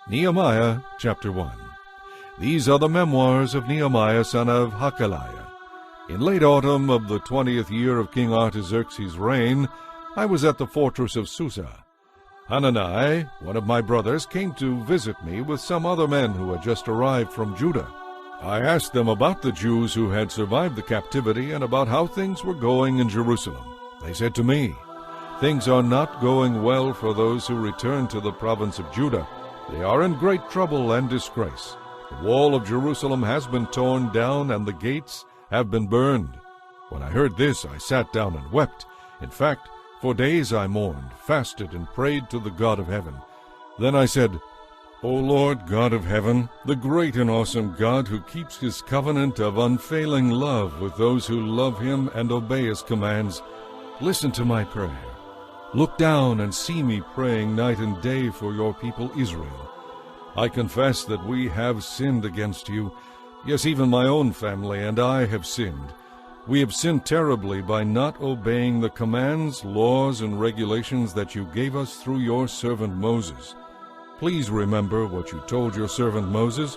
Nehemiah chapter 1. These are the memoirs of Nehemiah son of Hakaliah. In late autumn of the 20th year of King Artaxerxes' reign, I was at the fortress of Susa. Hanani, one of my brothers, came to visit me with some other men who had just arrived from Judah. I asked them about the Jews who had survived the captivity and about how things were going in Jerusalem. They said to me, "Things are not going well for those who return to the province of Judah. They are in great trouble and disgrace. The wall of Jerusalem has been torn down, and the gates have been burned." When I heard this, I sat down and wept. In fact, for days I mourned, fasted, and prayed to the God of heaven. Then I said, "O Lord God of heaven, the great and awesome God who keeps his covenant of unfailing love with those who love him and obey his commands, listen to my prayer. Look down and see me praying night and day for your people Israel. I confess that we have sinned against you. Yes, even my own family and I have sinned. We have sinned terribly by not obeying the commands, laws, and regulations that you gave us through your servant Moses. Please remember what you told your servant Moses.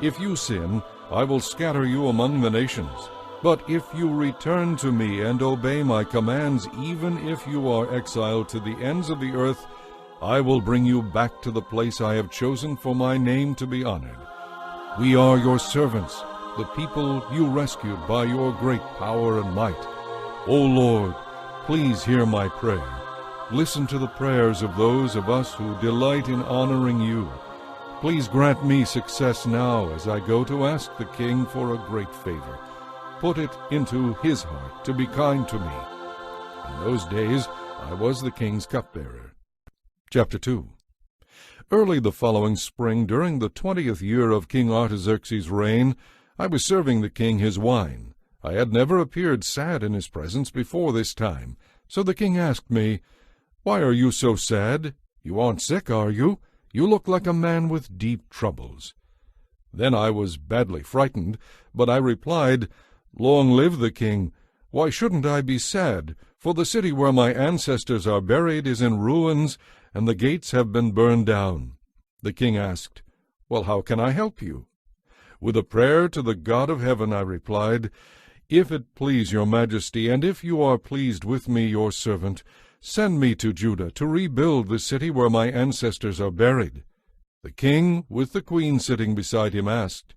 If you sin, I will scatter you among the nations. But if you return to me and obey my commands, even if you are exiled to the ends of the earth, I will bring you back to the place I have chosen for my name to be honored. We are your servants, the people you rescued by your great power and might. O Lord, please hear my prayer. Listen to the prayers of those of us who delight in honoring you. Please grant me success now as I go to ask the king for a great favor. Put it into his heart to be kind to me." In those days I was the king's cupbearer. Chapter 2. Early the following spring, during the 20th year of King Artaxerxes' reign, I was serving the king his wine. I had never appeared sad in his presence before this time. So the king asked me, "Why are you so sad? You aren't sick, are you? You look like a man with deep troubles." Then I was badly frightened, but I replied, "Long live the king! Why shouldn't I be sad? For the city where my ancestors are buried is in ruins, and the gates have been burned down." The king asked, "Well, how can I help you?" "With a prayer to the God of heaven," I replied. "If it please your majesty, and if you are pleased with me, your servant, send me to Judah to rebuild the city where my ancestors are buried." The king, with the queen sitting beside him, asked,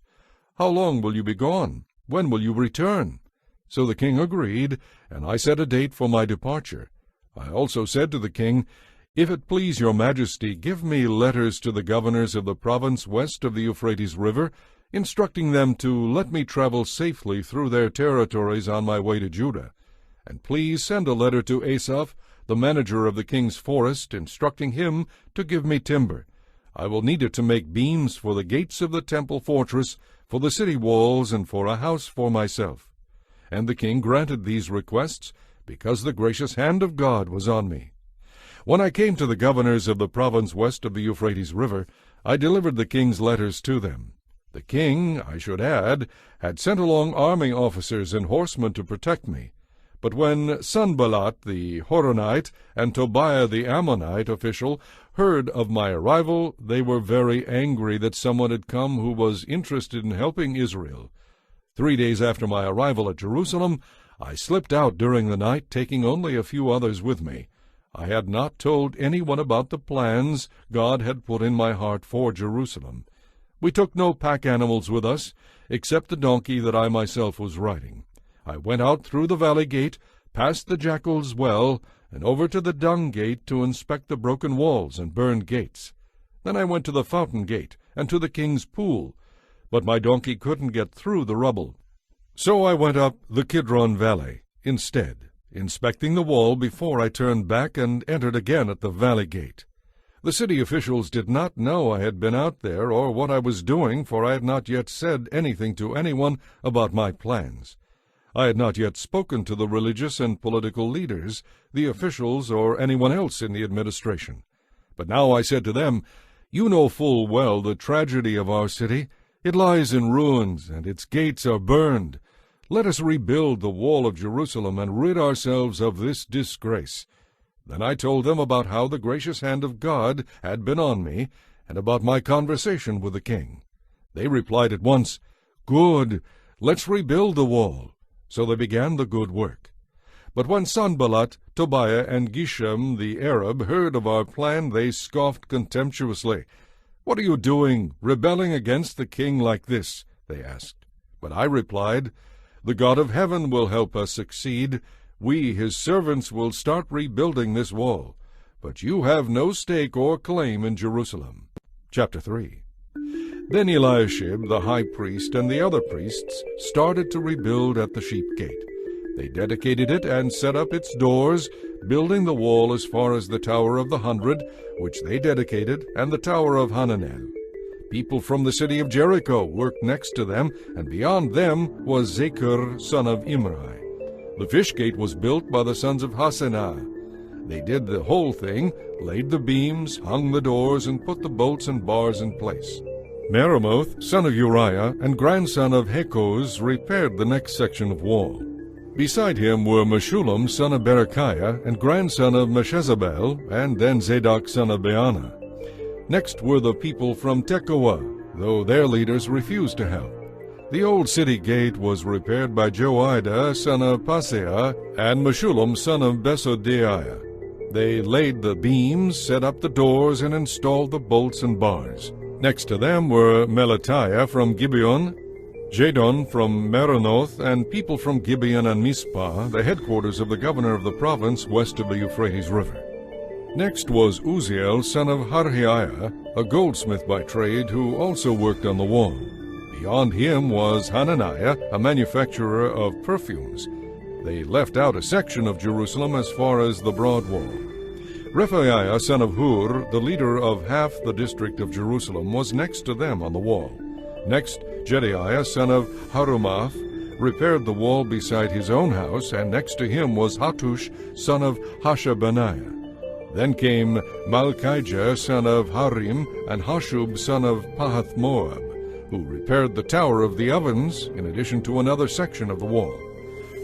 "How long will you be gone? When will you return?" So the king agreed, and I set a date for my departure. I also said to the king, "If it please your majesty, give me letters to the governors of the province west of the Euphrates River, instructing them to let me travel safely through their territories on my way to Judah. And please send a letter to Asaph, the manager of the king's forest, instructing him to give me timber. I will need it to make beams for the gates of the temple fortress, for the city walls, and for a house for myself." And the king granted these requests, because the gracious hand of God was on me. When I came to the governors of the province west of the Euphrates River, I delivered the king's letters to them. The king, I should add, had sent along army officers and horsemen to protect me. But when Sanballat the Horonite and Tobiah the Ammonite official heard of my arrival, they were very angry that someone had come who was interested in helping Israel. 3 days after my arrival at Jerusalem, I slipped out during the night, taking only a few others with me. I had not told anyone about the plans God had put in my heart for Jerusalem. We took no pack animals with us, except the donkey that I myself was riding. I went out through the valley gate, past the jackal's well, and over to the dung gate to inspect the broken walls and burned gates. Then I went to the fountain gate and to the king's pool, but my donkey couldn't get through the rubble. So I went up the Kidron Valley instead, inspecting the wall before I turned back and entered again at the valley gate. The city officials did not know I had been out there or what I was doing, for I had not yet said anything to anyone about my plans. I had not yet spoken to the religious and political leaders, the officials, or anyone else in the administration. But now I said to them, "You know full well the tragedy of our city. It lies in ruins, and its gates are burned. Let us rebuild the wall of Jerusalem and rid ourselves of this disgrace." Then I told them about how the gracious hand of God had been on me, and about my conversation with the king. They replied at once, "Good, let's rebuild the wall." So they began the good work. But when Sanballat, Tobiah, and Geshem the Arab heard of our plan, they scoffed contemptuously. "What are you doing, rebelling against the king like this?" they asked. But I replied, "The God of heaven will help us succeed. We, his servants, will start rebuilding this wall. But you have no stake or claim in Jerusalem." Chapter 3. Then Eliashib the high priest and the other priests started to rebuild at the sheep gate. They dedicated it and set up its doors, building the wall as far as the Tower of the 100, which they dedicated, and the Tower of Hananel. People from the city of Jericho worked next to them, and beyond them was Zechar son of Imri. The fish gate was built by the sons of Hassenaah. They did the whole thing, laid the beams, hung the doors, and put the bolts and bars in place. Meremoth, son of Uriah, and grandson of Hakkoz, repaired the next section of wall. Beside him were Meshullam, son of Berechiah, and grandson of Meshezabel, and then Zadok, son of Baana. Next were the people from Tekoa, though their leaders refused to help. The old city gate was repaired by Joiada, son of Paseah, and Meshullam, son of Besodeiah. They laid the beams, set up the doors, and installed the bolts and bars. Next to them were Melatiah from Gibeon, Jadon from Meronoth, and people from Gibeon and Mizpah, the headquarters of the governor of the province west of the Euphrates River. Next was Uzziel, son of Harhaiah, a goldsmith by trade, who also worked on the wall. Beyond him was Hananiah, a manufacturer of perfumes. They left out a section of Jerusalem as far as the broad wall. Rephaiah, son of Hur, the leader of half the district of Jerusalem, was next to them on the wall. Next, Jedaiah, son of Harumath, repaired the wall beside his own house, and next to him was Hattush, son of Hashabaniah. Then came Malchijah, son of Harim, and Hashub, son of Pahath-Moab, who repaired the Tower of the Ovens, in addition to another section of the wall.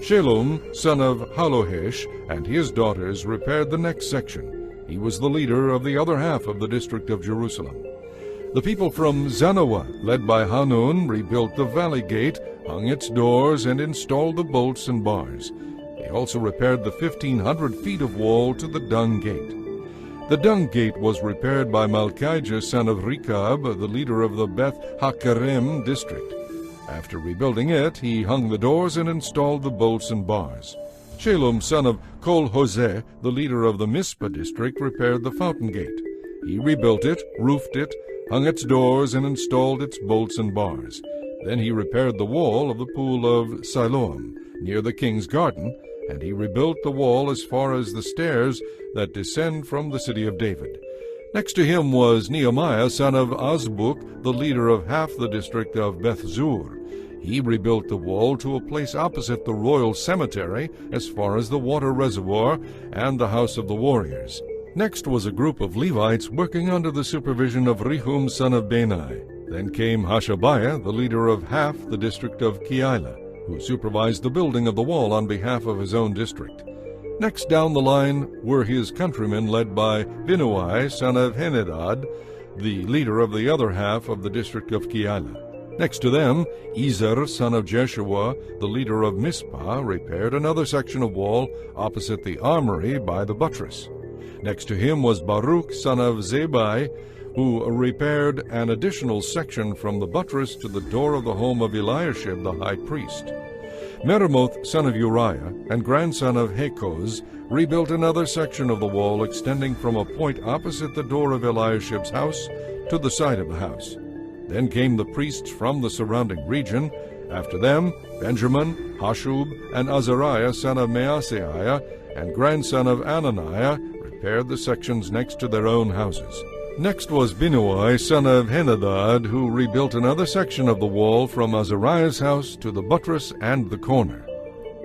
Shallum, son of Halohesh, and his daughters repaired the next section. He was the leader of the other half of the district of Jerusalem. The people from Zanoah, led by Hanun, rebuilt the valley gate, hung its doors, and installed the bolts and bars. They also repaired the 1,500 feet of wall to the dung gate. The dung gate was repaired by Malchijah, son of Rechab, the leader of the Beth Hakerem district. After rebuilding it, he hung the doors and installed the bolts and bars. Shallum, son of Kol-Hoseh, the leader of the Mizpah district, repaired the fountain gate. He rebuilt it, roofed it, hung its doors, and installed its bolts and bars. Then he repaired the wall of the pool of Siloam, near the king's garden, and he rebuilt the wall as far as the stairs that descend from the city of David. Next to him was Nehemiah, son of Azbuk, the leader of half the district of Beth-zur. He rebuilt the wall to a place opposite the royal cemetery, as far as the water reservoir and the house of the warriors. Next was a group of Levites working under the supervision of Rehum, son of Bani. Then came Hashabiah, the leader of half the district of Keilah, who supervised the building of the wall on behalf of his own district. Next down the line were his countrymen, led by Binnui, son of Henadad, the leader of the other half of the district of Keilah. Next to them, Ezer, son of Jeshua, the leader of Mizpah, repaired another section of wall opposite the armory by the buttress. Next to him was Baruch, son of Zabai, who repaired an additional section from the buttress to the door of the home of Eliashib the high priest. Meremoth, son of Uriah, and grandson of Hakkoz, rebuilt another section of the wall extending from a point opposite the door of Eliashib's house to the side of the house. Then came the priests from the surrounding region. After them, Benjamin, Hashub, and Azariah, son of Maaseiah, and grandson of Ananiah, repaired the sections next to their own houses. Next was Binnui, son of Henadad, who rebuilt another section of the wall from Azariah's house to the buttress and the corner.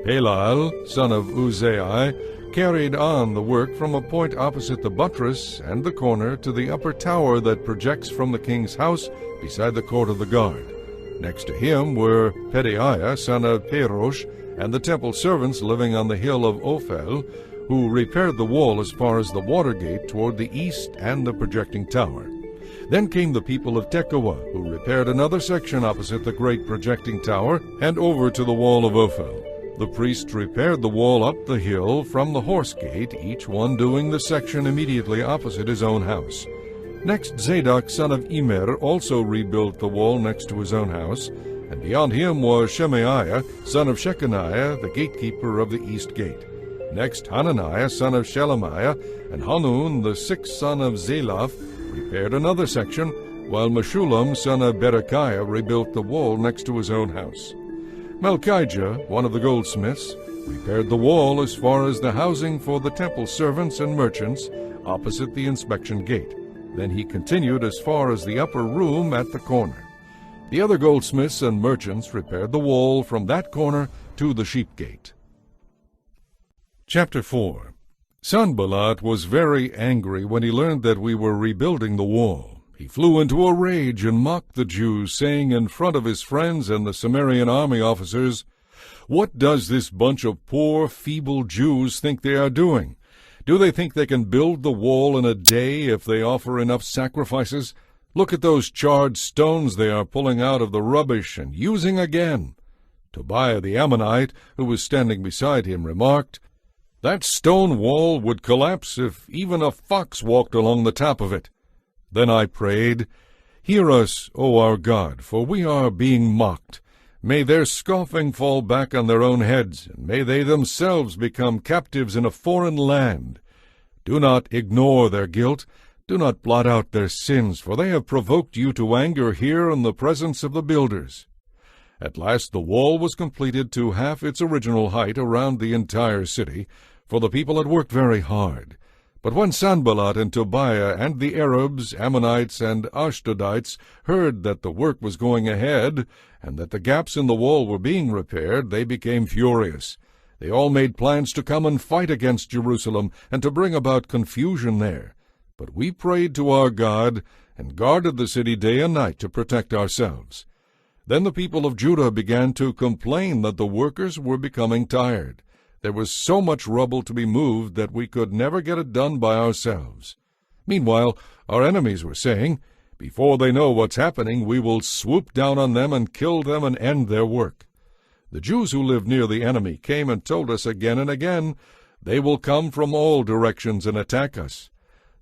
Palal, son of Uzai, carried on the work from a point opposite the buttress and the corner to the upper tower that projects from the king's house beside the court of the guard. Next to him were Pedaiah, son of Parosh, and the temple servants living on the hill of Ophel, who repaired the wall as far as the water gate toward the east and the projecting tower. Then came the people of Tekoa, who repaired another section opposite the great projecting tower and over to the wall of Ophel. The priests repaired the wall up the hill from the horse gate, each one doing the section immediately opposite his own house. Next, Zadok son of Immer also rebuilt the wall next to his own house, and beyond him was Shemaiah son of Shechaniah, the gatekeeper of the east gate. Next, Hananiah son of Shelemiah and Hanun the sixth son of Zalaph repaired another section, while Meshullam son of Berechiah rebuilt the wall next to his own house. Malchijah, one of the goldsmiths, repaired the wall as far as the housing for the temple servants and merchants opposite the inspection gate. Then he continued as far as the upper room at the corner. The other goldsmiths and merchants repaired the wall from that corner to the sheep gate. Chapter 4. Sanballat was very angry when he learned that we were rebuilding the wall. He flew into a rage and mocked the Jews, saying in front of his friends and the Samaritan army officers, "What does this bunch of poor, feeble Jews think they are doing? Do they think they can build the wall in a day if they offer enough sacrifices? Look at those charred stones they are pulling out of the rubbish and using again." Tobiah the Ammonite, who was standing beside him, remarked, "That stone wall would collapse if even a fox walked along the top of it." Then I prayed, "Hear us, O our God, for we are being mocked. May their scoffing fall back on their own heads, and may they themselves become captives in a foreign land. Do not ignore their guilt. Do not blot out their sins, for they have provoked you to anger here in the presence of the builders." At last the wall was completed to half its original height around the entire city, for the people had worked very hard. But when Sanballat and Tobiah and the Arabs, Ammonites, and Ashdodites heard that the work was going ahead, and that the gaps in the wall were being repaired, they became furious. They all made plans to come and fight against Jerusalem, and to bring about confusion there. But we prayed to our God, and guarded the city day and night to protect ourselves. Then the people of Judah began to complain that the workers were becoming tired. There was so much rubble to be moved that we could never get it done by ourselves. Meanwhile, our enemies were saying, "Before they know what's happening, we will swoop down on them and kill them and end their work." The Jews who lived near the enemy came and told us again and again, "They will come from all directions and attack us."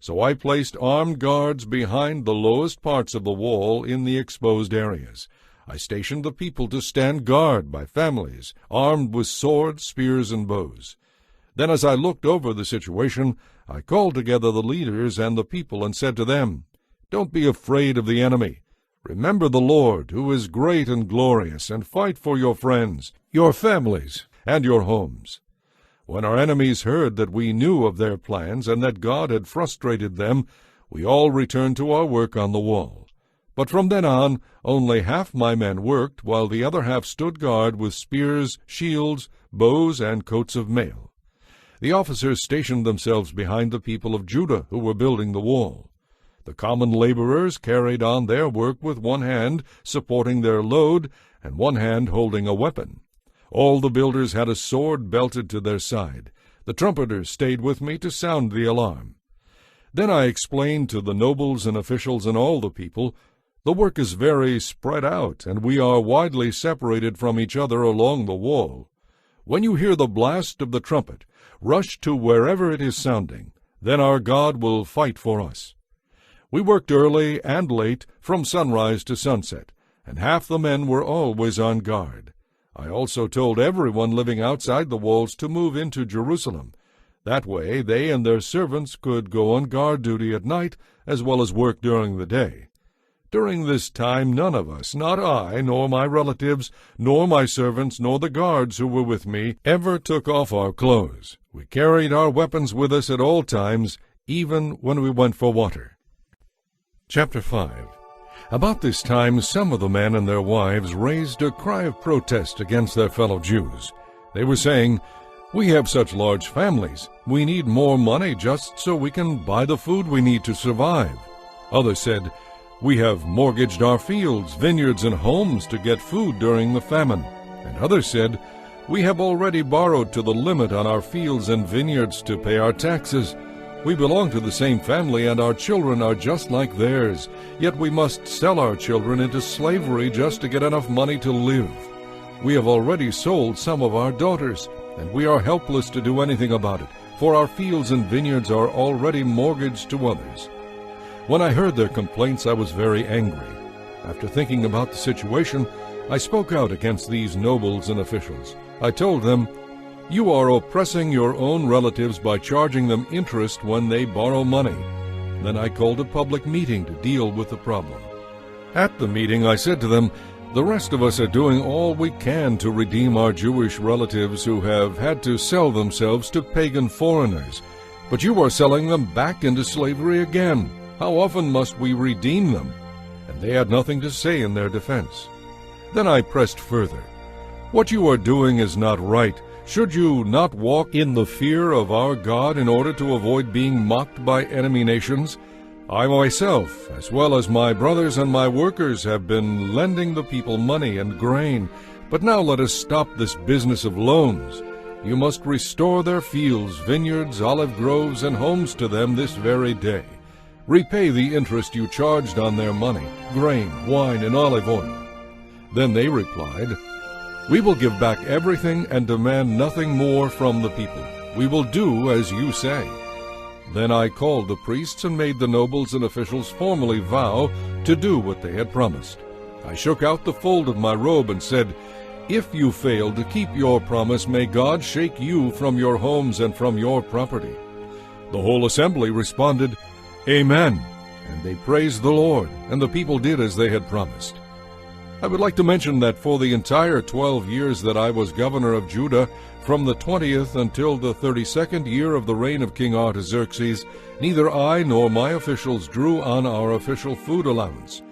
So I placed armed guards behind the lowest parts of the wall in the exposed areas. I stationed the people to stand guard by families, armed with swords, spears, and bows. Then as I looked over the situation, I called together the leaders and the people and said to them, "Don't be afraid of the enemy. Remember the Lord, who is great and glorious, and fight for your friends, your families, and your homes." When our enemies heard that we knew of their plans and that God had frustrated them, we all returned to our work on the wall. But from then on, only half my men worked, while the other half stood guard with spears, shields, bows, and coats of mail. The officers stationed themselves behind the people of Judah who were building the wall. The common laborers carried on their work with one hand supporting their load and one hand holding a weapon. All the builders had a sword belted to their side. The trumpeters stayed with me to sound the alarm. Then I explained to the nobles and officials and all the people, "The work is very spread out, and we are widely separated from each other along the wall. When you hear the blast of the trumpet, rush to wherever it is sounding. Then our God will fight for us." We worked early and late, from sunrise to sunset, and half the men were always on guard. I also told everyone living outside the walls to move into Jerusalem. That way they and their servants could go on guard duty at night as well as work during the day. During this time none of us, not I, nor my relatives, nor my servants, nor the guards who were with me, ever took off our clothes. We carried our weapons with us at all times, even when we went for water. Chapter 5. About this time some of the men and their wives raised a cry of protest against their fellow Jews. They were saying, "We have such large families. We need more money just so we can buy the food we need to survive." Others said, "We have mortgaged our fields, vineyards, and homes to get food during the famine." And others said, "We have already borrowed to the limit on our fields and vineyards to pay our taxes. We belong to the same family, and our children are just like theirs. Yet we must sell our children into slavery just to get enough money to live. We have already sold some of our daughters, and we are helpless to do anything about it, for our fields and vineyards are already mortgaged to others." When I heard their complaints, I was very angry. After thinking about the situation, I spoke out against these nobles and officials. I told them, "You are oppressing your own relatives by charging them interest when they borrow money." Then I called a public meeting to deal with the problem. At the meeting, I said to them, "The rest of us are doing all we can to redeem our Jewish relatives who have had to sell themselves to pagan foreigners. But you are selling them back into slavery again. How often must we redeem them?" And they had nothing to say in their defense. Then I pressed further. "What you are doing is not right. Should you not walk in the fear of our God in order to avoid being mocked by enemy nations? I myself, as well as my brothers and my workers, have been lending the people money and grain. But now let us stop this business of loans. You must restore their fields, vineyards, olive groves, and homes to them this very day. Repay the interest you charged on their money, grain, wine, and olive oil." Then they replied, "We will give back everything and demand nothing more from the people. We will do as you say." Then I called the priests and made the nobles and officials formally vow to do what they had promised. I shook out the fold of my robe and said, "If you fail to keep your promise, may God shake you from your homes and from your property." The whole assembly responded, "Amen," and they praised the Lord, and the people did as they had promised. I would like to mention that for the entire 12 years that I was governor of Judah, from the 20th until the 32nd year of the reign of King Artaxerxes, neither I nor my officials drew on our official food allowance.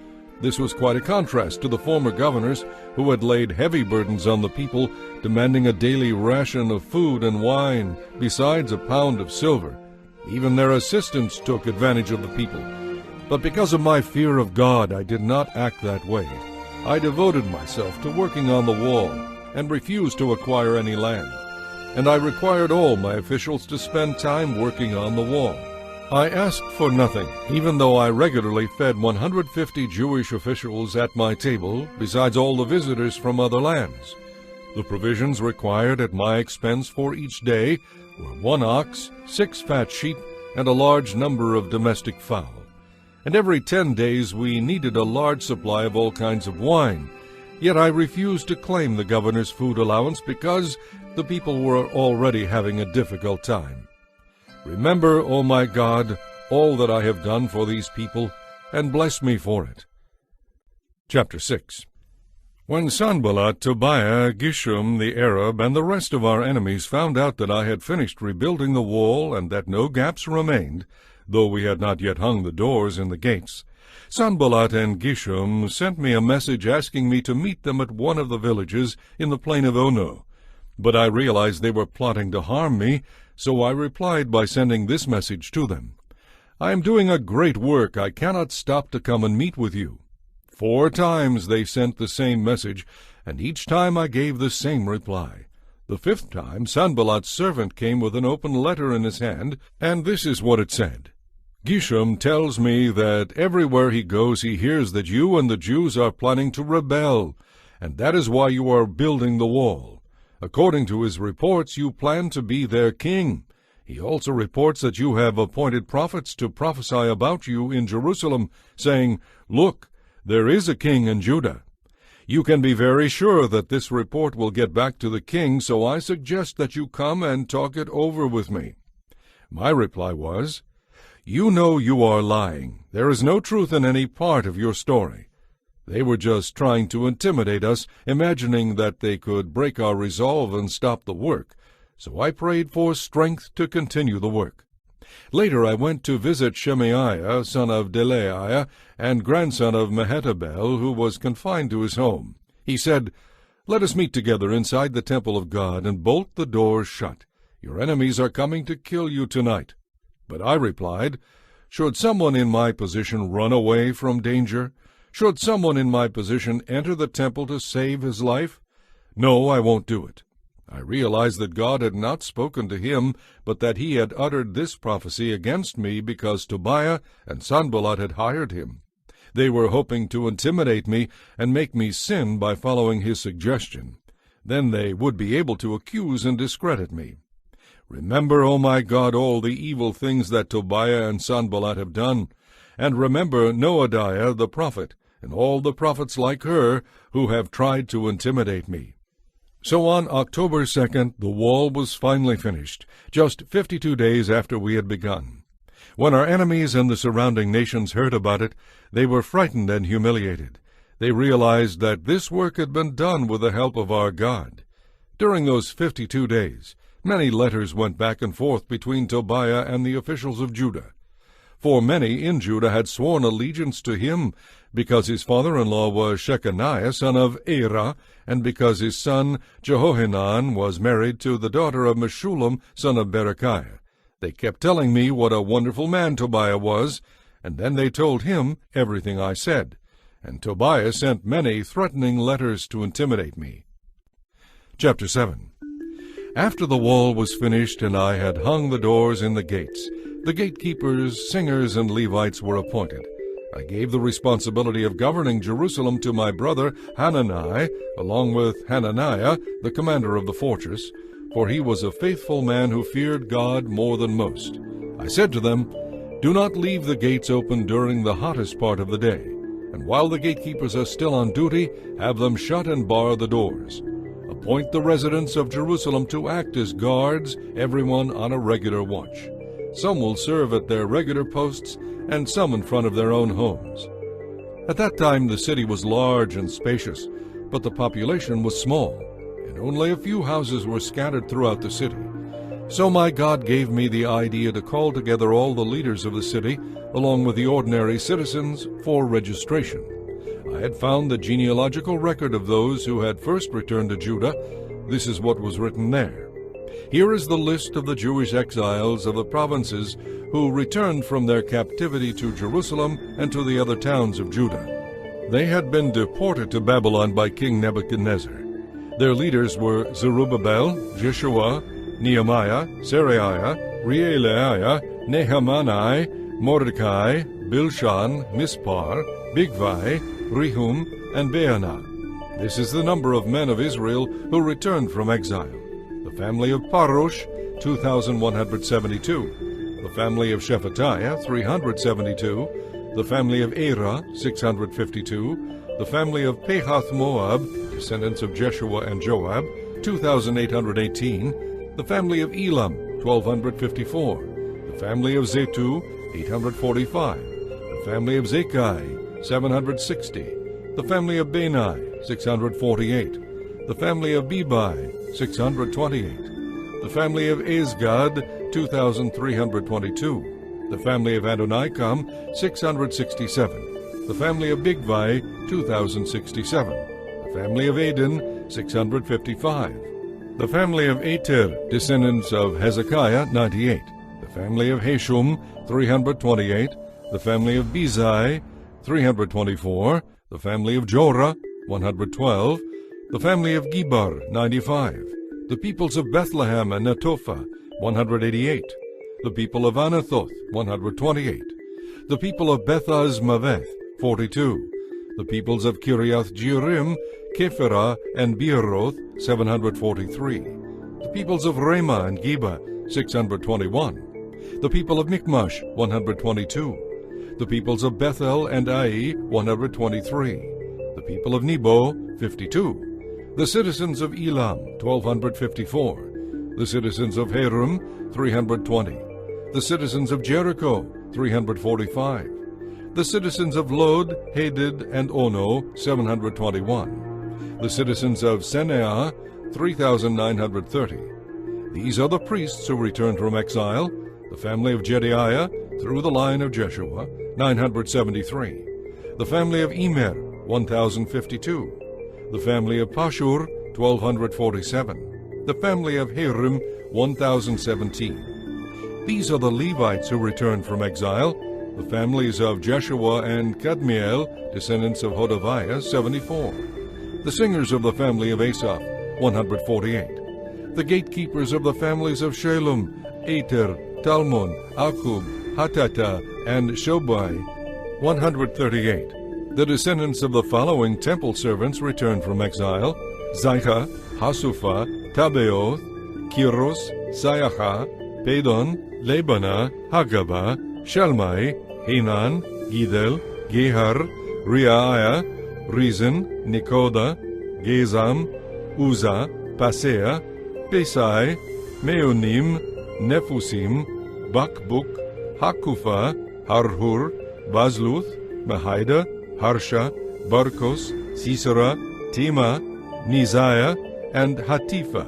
This was quite a contrast to the former governors, who had laid heavy burdens on the people, demanding a daily ration of food and wine, besides a pound of silver. Even their assistants took advantage of the people. But because of my fear of God, I did not act that way. I devoted myself to working on the wall and refused to acquire any land. And I required all my officials to spend time working on the wall. I asked for nothing, even though I regularly fed 150 Jewish officials at my table, besides all the visitors from other lands. The provisions required at my expense for each day were 1 ox, 6 fat sheep, and a large number of domestic fowl. And every 10 days we needed a large supply of all kinds of wine. Yet I refused to claim the governor's food allowance because the people were already having a difficult time. Remember, O my God, all that I have done for these people, and bless me for it. Chapter 6. When Sanballat, Tobiah, Geshem the Arab, and the rest of our enemies found out that I had finished rebuilding the wall and that no gaps remained, though we had not yet hung the doors and the gates, Sanballat and Geshem sent me a message asking me to meet them at one of the villages in the plain of Ono. But I realized they were plotting to harm me, so I replied by sending this message to them. "I am doing a great work. I cannot stop to come and meet with you." 4 times they sent the same message, and each time I gave the same reply. The 5th time Sanballat's servant came with an open letter in his hand, and this is what it said. "Geshem tells me that everywhere he goes he hears that you and the Jews are planning to rebel, and that is why you are building the wall. According to his reports, you plan to be their king. He also reports that you have appointed prophets to prophesy about you in Jerusalem, saying, 'Look, there is a king in Judah.' You can be very sure that this report will get back to the king, so I suggest that you come and talk it over with me." My reply was, "You know you are lying. There is no truth in any part of your story." They were just trying to intimidate us, imagining that they could break our resolve and stop the work, so I prayed for strength to continue the work. Later I went to visit Shemaiah, son of Delaiah, and grandson of Mehetabel, who was confined to his home. He said, "Let us meet together inside the temple of God and bolt the doors shut. Your enemies are coming to kill you tonight." But I replied, "Should someone in my position run away from danger? Should someone in my position enter the temple to save his life? No, I won't do it." I realized that God had not spoken to him, but that he had uttered this prophecy against me because Tobiah and Sanballat had hired him. They were hoping to intimidate me and make me sin by following his suggestion. Then they would be able to accuse and discredit me. Remember, O my God, all the evil things that Tobiah and Sanballat have done, and remember Noadiah the prophet, and all the prophets like her who have tried to intimidate me. So on October 2nd, the wall was finally finished, just 52 days after we had begun. When our enemies and the surrounding nations heard about it, they were frightened and humiliated. They realized that this work had been done with the help of our God. During those 52 days, many letters went back and forth between Tobiah and the officials of Judah. For many in Judah had sworn allegiance to him, because his father-in-law was Shechaniah, son of Era, and because his son Jehohanan was married to the daughter of Meshullam, son of Berechiah. They kept telling me what a wonderful man Tobiah was, and then they told him everything I said. And Tobiah sent many threatening letters to intimidate me. Chapter 7. After the wall was finished, and I had hung the doors in the gates, the gatekeepers, singers, and Levites were appointed. I gave the responsibility of governing Jerusalem to my brother Hanani, along with Hananiah, the commander of the fortress, for he was a faithful man who feared God more than most. I said to them, "Do not leave the gates open during the hottest part of the day, and while the gatekeepers are still on duty, have them shut and bar the doors. Appoint the residents of Jerusalem to act as guards, everyone on a regular watch. Some will serve at their regular posts, and some in front of their own homes." At that time the city was large and spacious, but the population was small, and only a few houses were scattered throughout the city. So my God gave me the idea to call together all the leaders of the city, along with the ordinary citizens, for registration. I had found the genealogical record of those who had first returned to Judah. This is what was written there. Here is the list of the Jewish exiles of the provinces who returned from their captivity to Jerusalem and to the other towns of Judah. They had been deported to Babylon by King Nebuchadnezzar. Their leaders were Zerubbabel, Jeshua, Nehemiah, Seraiah, Reelaiah, Nehemani, Mordecai, Bilshan, Mispar, Bigvai, Rehum, and Baanah. This is the number of men of Israel who returned from exile. The family of Parosh, 2,172. The family of Shephatiah, 372. The family of Era, 652. The family of Pahath-Moab, descendants of Jeshua and Joab, 2,818. The family of Elam, 1,254. The family of Zetu, 845. The family of Zakai, 760. The family of Bani, 648. The family of Bebai, 628. The family of Azgad, 2,322. The family of Adonikam, 667. The family of Bigvai, 2,067. The family of Adin, 655. The family of Ater, descendants of Hezekiah, 98. The family of Hashum, 328. The family of Bezai, 324. The family of Jorah, 112. The family of Gebar, 95. The peoples of Bethlehem and Netophah, 188. The people of Anathoth, 128. The people of Bethazmaveth, 42. The peoples of Kiriath Jearim, Kephirah, and Beeroth, 743. The peoples of Ramah and Geba, 621. The people of Michmash, 122. The peoples of Bethel and Ai, 123. The people of Nebo, 52. The citizens of Elam, 1,254. The citizens of Harum, 320. The citizens of Jericho, 345. The citizens of Lod, Hadid, and Ono, 721. The citizens of Seneah, 3,930. These are the priests who returned from exile. The family of Jediaiah, through the line of Jeshua, 973. The family of Emer, 1,052. The family of Pashur, 1,247. The family of Harim, 1,017. These are the Levites who returned from exile. The families of Jeshua and Kadmiel, descendants of Hodaviah, 74. The singers of the family of Asaph, 148. the gatekeepers of the families of Shalom, Ater, Talmon, Akub, Hatata, and Shobai, 138. The descendants of the following temple servants returned from exile: Zaicha, Hasufa, Tabeoth, Kiros, Sayacha, Pedon, Lebana, Hagaba, Shalmai, Hanan, Gidel, Gehar, Reaiah, Rezin, Nikoda, Gezam, Uza, Pasea, Pesai, Meonim, Nephusim, Bakbuk, Hakufa, Harhur, Bazluth, Mahida, Harsha, Barkos, Sisera, Tema, Neziah, and Hatifa.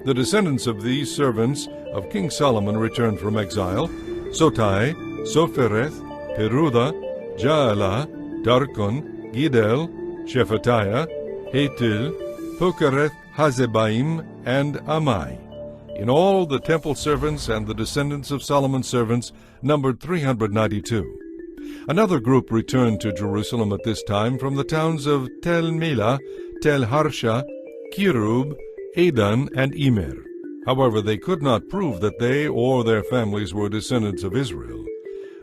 The descendants of these servants of King Solomon returned from exile: Sotai, Sophereth, Peruda, Jaala, Darkon, Gidel, Shephatiah, Hatil, Pokereth Hazebaim, and Amai. In all, the temple servants and the descendants of Solomon's servants numbered 392. Another group returned to Jerusalem at this time from the towns of Tel Melah, Tel Harsha, Kirub, Adan, and Immer. However, they could not prove that they or their families were descendants of Israel.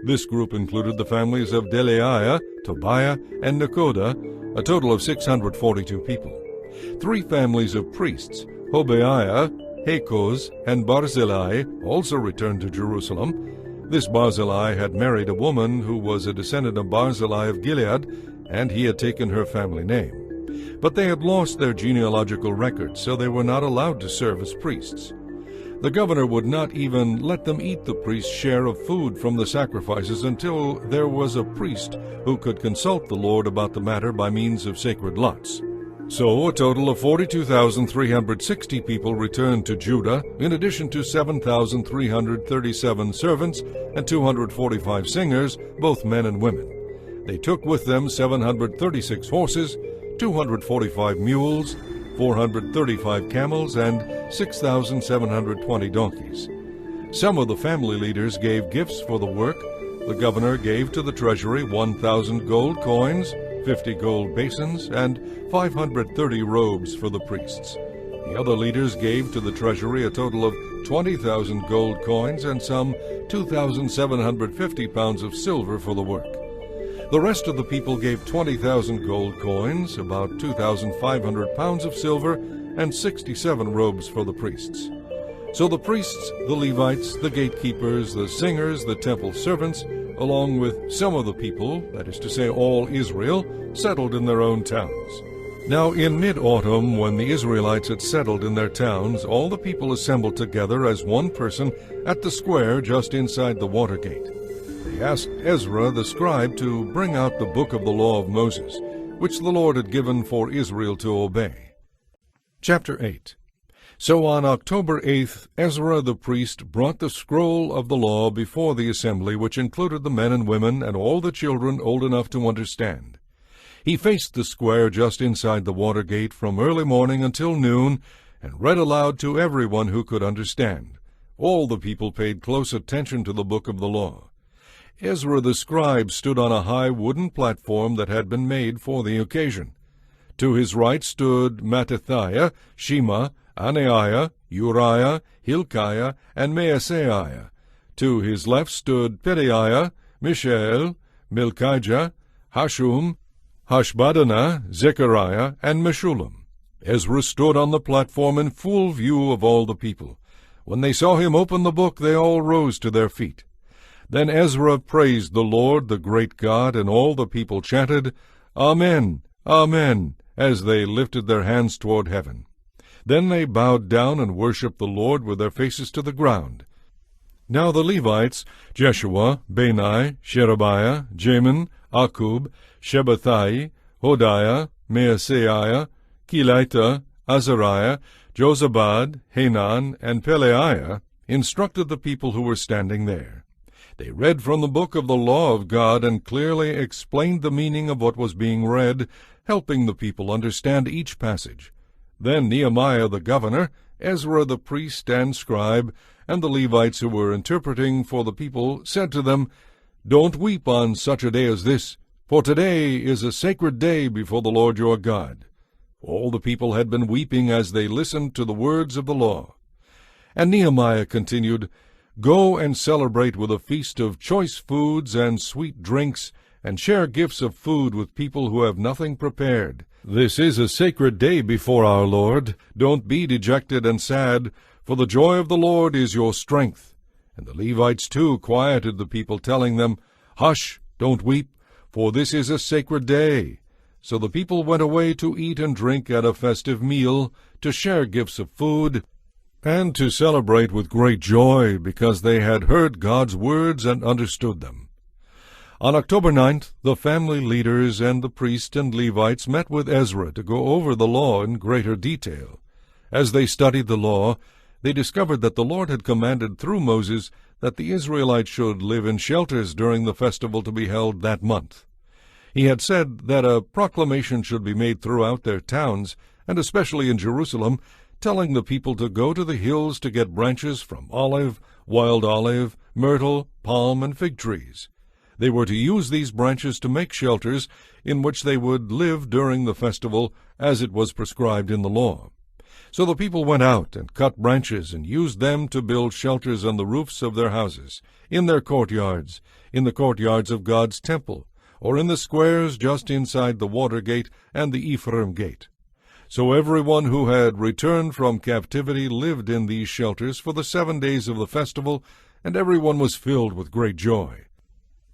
This group included the families of Delaiah, Tobiah, and Nekoda, a total of 642 people. 3 families of priests, Hobaiah, Hakoz, and Barzillai, also returned to Jerusalem. This Barzillai had married a woman who was a descendant of Barzillai of Gilead, and he had taken her family name. But they had lost their genealogical records, so they were not allowed to serve as priests. The governor would not even let them eat the priest's share of food from the sacrifices until there was a priest who could consult the Lord about the matter by means of sacred lots. So a total of 42,360 people returned to Judah, in addition to 7,337 servants and 245 singers, both men and women. They took with them 736 horses, 245 mules, 435 camels, and 6,720 donkeys. Some of the family leaders gave gifts for the work. The governor gave to the treasury 1,000 gold coins, 50 gold basins, and 530 robes for the priests. The other leaders gave to the treasury a total of 20,000 gold coins and some 2,750 pounds of silver for the work. The rest of the people gave 20,000 gold coins, about 2,500 pounds of silver, and 67 robes for the priests. So the priests, the Levites, the gatekeepers, the singers, the temple servants, along with some of the people, that is to say all Israel, settled in their own towns. Now in mid-autumn, when the Israelites had settled in their towns, all the people assembled together as one person at the square just inside the water gate. They asked Ezra the scribe to bring out the book of the law of Moses, which the Lord had given for Israel to obey. Chapter 8. So on October 8th, Ezra the priest brought the scroll of the law before the assembly, which included the men and women and all the children old enough to understand. He faced the square just inside the water gate from early morning until noon, and read aloud to everyone who could understand. All the people paid close attention to the book of the law. Ezra the scribe stood on a high wooden platform that had been made for the occasion. To his right stood Mattithiah, Shema, Anaiah, Uriah, Hilkiah, and Maaseiah. To his left stood Pedaiah, Mishael, Milchijah, Hashum, Hashbaddanah, Zechariah, and Meshullam. Ezra stood on the platform in full view of all the people. When they saw him open the book, they all rose to their feet. Then Ezra praised the Lord, the great God, and all the people chanted, Amen, Amen, as they lifted their hands toward heaven. Then they bowed down and worshipped the Lord with their faces to the ground. Now the Levites, Jeshua, Bani, Sherebiah, Jamin, Akub, Shabbathai, Hodiah, Maaseiah, Kelita, Azariah, Jozabad, Hanan, and Peleiah, instructed the people who were standing there. They read from the book of the law of God and clearly explained the meaning of what was being read, helping the people understand each passage. Then Nehemiah the governor, Ezra the priest and scribe, and the Levites who were interpreting for the people said to them, Don't weep on such a day as this, for today is a sacred day before the Lord your God. All the people had been weeping as they listened to the words of the law. And Nehemiah continued, "Go and celebrate with a feast of choice foods and sweet drinks, and share gifts of food with people who have nothing prepared. This is a sacred day before our Lord. Don't be dejected and sad, for the joy of the Lord is your strength." And the Levites too quieted the people, telling them, "Hush, don't weep, for this is a sacred day." So the people went away to eat and drink at a festive meal, to share gifts of food, and to celebrate with great joy, because they had heard God's words and understood them. On October 9th, the family leaders and the priests and Levites met with Ezra to go over the law in greater detail. As they studied the law, they discovered that the Lord had commanded through Moses that the Israelites should live in shelters during the festival to be held that month. He had said that a proclamation should be made throughout their towns, and especially in Jerusalem, telling the people to go to the hills to get branches from olive, wild olive, myrtle, palm, and fig trees. They were to use these branches to make shelters in which they would live during the festival, as it was prescribed in the law. So the people went out and cut branches and used them to build shelters on the roofs of their houses, in their courtyards, in the courtyards of God's temple, or in the squares just inside the water gate and the Ephraim gate. So everyone who had returned from captivity lived in these shelters for the 7 days of the festival, and everyone was filled with great joy.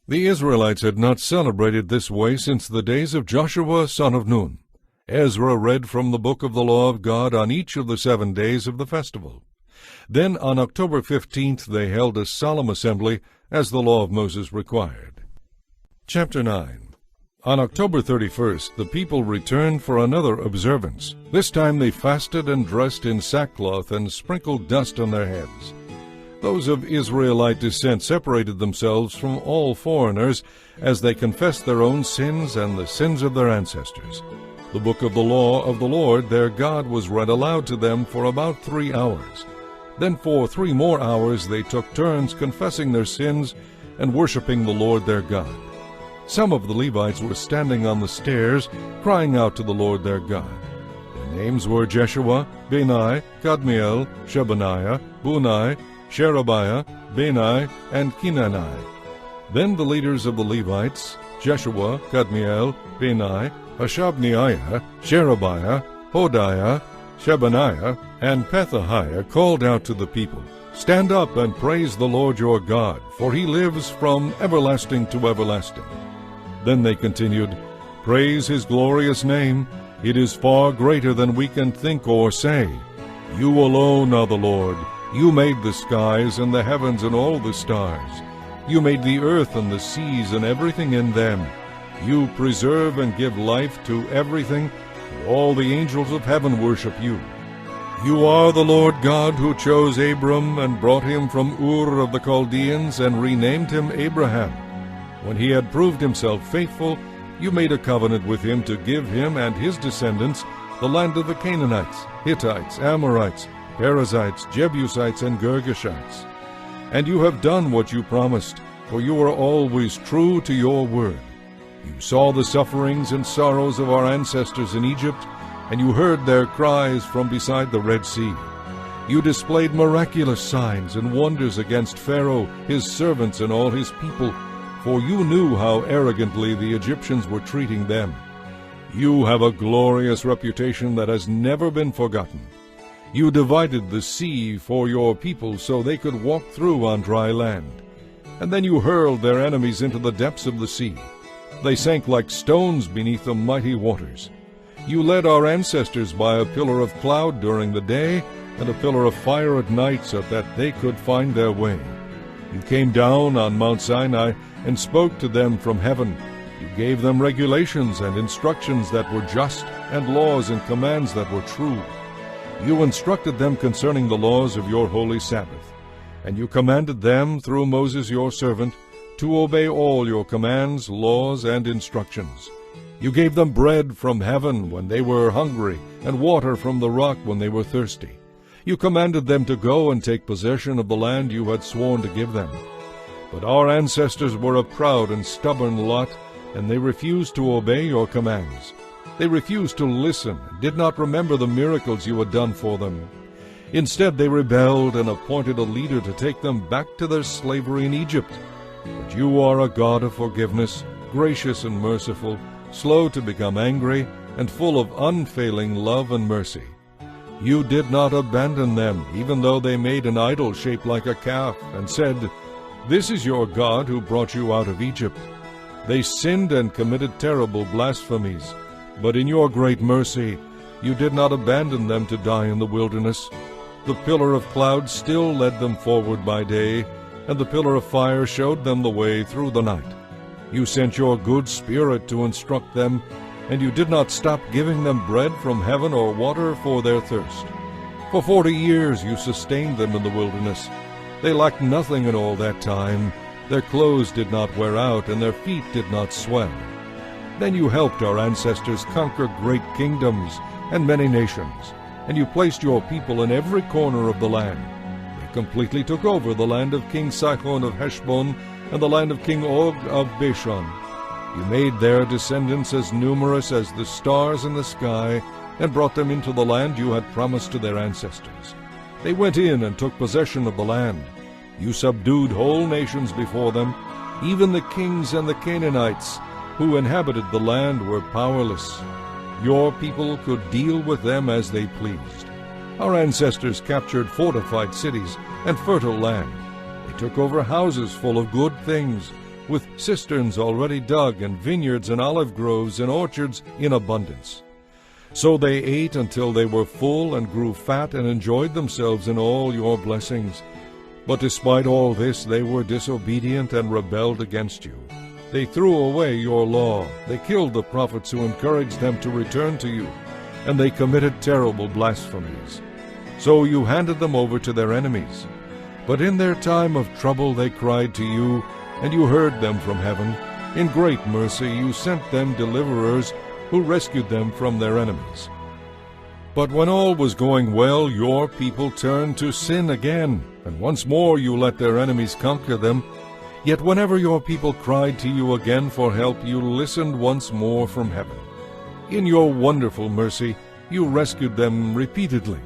The Israelites had not celebrated this way since the days of Joshua son of Nun. Ezra read from the book of the law of God on each of the 7 days of the festival. Then on October 15th they held a solemn assembly, as the law of Moses required. Chapter 9. On October 31st the people returned for another observance. This time they fasted and dressed in sackcloth and sprinkled dust on their heads. Those of Israelite descent separated themselves from all foreigners, as they confessed their own sins and the sins of their ancestors. The book of the law of the Lord their God was read aloud to them for about 3 hours. Then for 3 more hours they took turns confessing their sins and worshiping the Lord their God. Some of the Levites were standing on the stairs, crying out to the Lord their God. Their names were Jeshua, Bani, Kadmiel, Shebaniah, Bunai, Sherebiah, Bani, and Kenani. Then the leaders of the Levites, Jeshua, Kadmiel, Bani, Hashabneiah, Sherebiah, Hodiah, Shebaniah, and Pethahiah, called out to the people, "Stand up and praise the Lord your God, for he lives from everlasting to everlasting." Then they continued, "Praise his glorious name. It is far greater than we can think or say. You alone are the Lord. You made the skies and the heavens and all the stars. You made the earth and the seas and everything in them. You preserve and give life to everything, and all the angels of heaven worship you. You are the Lord God who chose Abram and brought him from Ur of the Chaldeans and renamed him Abraham. When he had proved himself faithful, you made a covenant with him to give him and his descendants the land of the Canaanites, Hittites, Amorites, Perizzites, Jebusites, and Girgashites. And you have done what you promised, for you are always true to your word. You saw the sufferings and sorrows of our ancestors in Egypt, and you heard their cries from beside the Red Sea. You displayed miraculous signs and wonders against Pharaoh, his servants, and all his people, for you knew how arrogantly the Egyptians were treating them. You have a glorious reputation that has never been forgotten. You divided the sea for your people so they could walk through on dry land. And then you hurled their enemies into the depths of the sea. They sank like stones beneath the mighty waters. You led our ancestors by a pillar of cloud during the day and a pillar of fire at night so that they could find their way. You came down on Mount Sinai and spoke to them from heaven. You gave them regulations and instructions that were just, and laws and commands that were true. You instructed them concerning the laws of your holy Sabbath, and you commanded them, through Moses your servant, to obey all your commands, laws, and instructions. You gave them bread from heaven when they were hungry, and water from the rock when they were thirsty. You commanded them to go and take possession of the land you had sworn to give them. But our ancestors were a proud and stubborn lot, and they refused to obey your commands. They refused to listen and did not remember the miracles you had done for them. Instead, they rebelled and appointed a leader to take them back to their slavery in Egypt. But you are a God of forgiveness, gracious and merciful, slow to become angry, and full of unfailing love and mercy. You did not abandon them, even though they made an idol shaped like a calf, and said, "This is your God who brought you out of Egypt." They sinned and committed terrible blasphemies. But in your great mercy, you did not abandon them to die in the wilderness. The pillar of cloud still led them forward by day, and the pillar of fire showed them the way through the night. You sent your good Spirit to instruct them, and you did not stop giving them bread from heaven or water for their thirst. For 40 years you sustained them in the wilderness. They lacked nothing in all that time. Their clothes did not wear out, and their feet did not swell. Then you helped our ancestors conquer great kingdoms and many nations, and you placed your people in every corner of the land. They completely took over the land of King Sihon of Heshbon and the land of King Og of Bashan. You made their descendants as numerous as the stars in the sky, and brought them into the land you had promised to their ancestors. They went in and took possession of the land. You subdued whole nations before them. Even the kings and the Canaanites who inhabited the land were powerless. Your people could deal with them as they pleased. Our ancestors captured fortified cities and fertile land. They took over houses full of good things, with cisterns already dug, and vineyards and olive groves and orchards in abundance. So they ate until they were full and grew fat and enjoyed themselves in all your blessings. But despite all this, they were disobedient and rebelled against you. They threw away your law. They killed the prophets who encouraged them to return to you, and they committed terrible blasphemies. So you handed them over to their enemies. But in their time of trouble they cried to you, and you heard them from heaven. In great mercy you sent them deliverers who rescued them from their enemies. But when all was going well, your people turned to sin again, and once more you let their enemies conquer them. Yet whenever your people cried to you again for help, you listened once more from heaven. In your wonderful mercy, you rescued them repeatedly.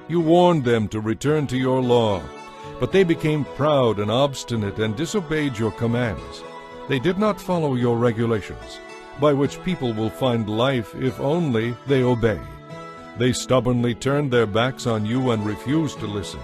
You warned them to return to your law. But they became proud and obstinate and disobeyed your commands. They did not follow your regulations, by which people will find life if only they obey. They stubbornly turned their backs on you and refused to listen.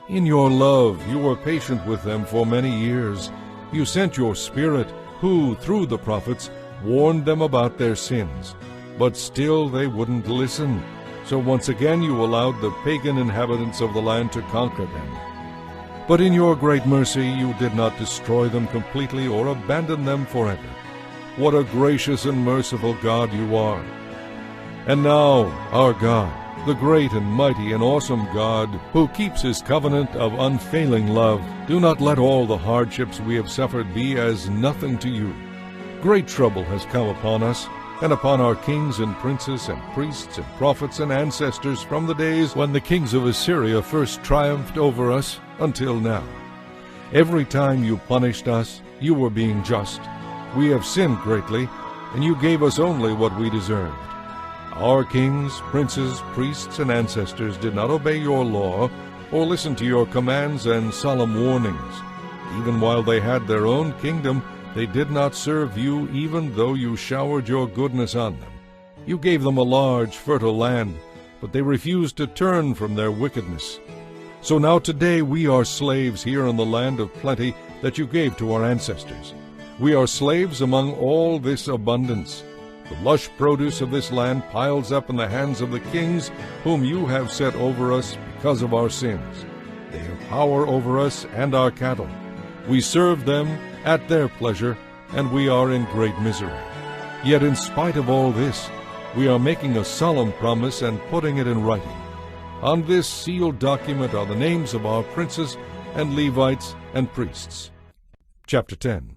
In your love you were patient with them for many years. You sent your Spirit, who, through the prophets, warned them about their sins. But still they wouldn't listen. So once again you allowed the pagan inhabitants of the land to conquer them. But in your great mercy you did not destroy them completely or abandon them forever. What a gracious and merciful God you are! And now, our God, the great and mighty and awesome God, who keeps his covenant of unfailing love, do not let all the hardships we have suffered be as nothing to you. Great trouble has come upon us, and upon our kings and princes and priests and prophets and ancestors from the days when the kings of Assyria first triumphed over us until now. Every time you punished us, you were being just. We have sinned greatly, and you gave us only what we deserved. Our kings, princes, priests, and ancestors did not obey your law or listen to your commands and solemn warnings. Even while they had their own kingdom, they did not serve you, even though you showered your goodness on them. You gave them a large, fertile land, but they refused to turn from their wickedness. So now today we are slaves here in the land of plenty that you gave to our ancestors. We are slaves among all this abundance. The lush produce of this land piles up in the hands of the kings whom you have set over us because of our sins. They have power over us and our cattle. We serve them at their pleasure, and we are in great misery. Yet in spite of all this, we are making a solemn promise and putting it in writing. On this sealed document are the names of our princes and Levites and priests. Chapter 10.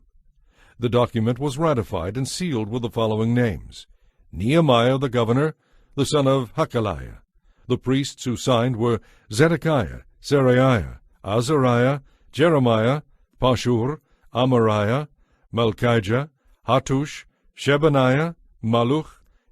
The document was ratified and sealed with the following names: Nehemiah the governor, the son of Hakaliah. The priests who signed were Zedekiah, Seraiah, Azariah, Jeremiah, Pashur, Amariah, Malchijah, Hattush, Shebaniah, Maluch,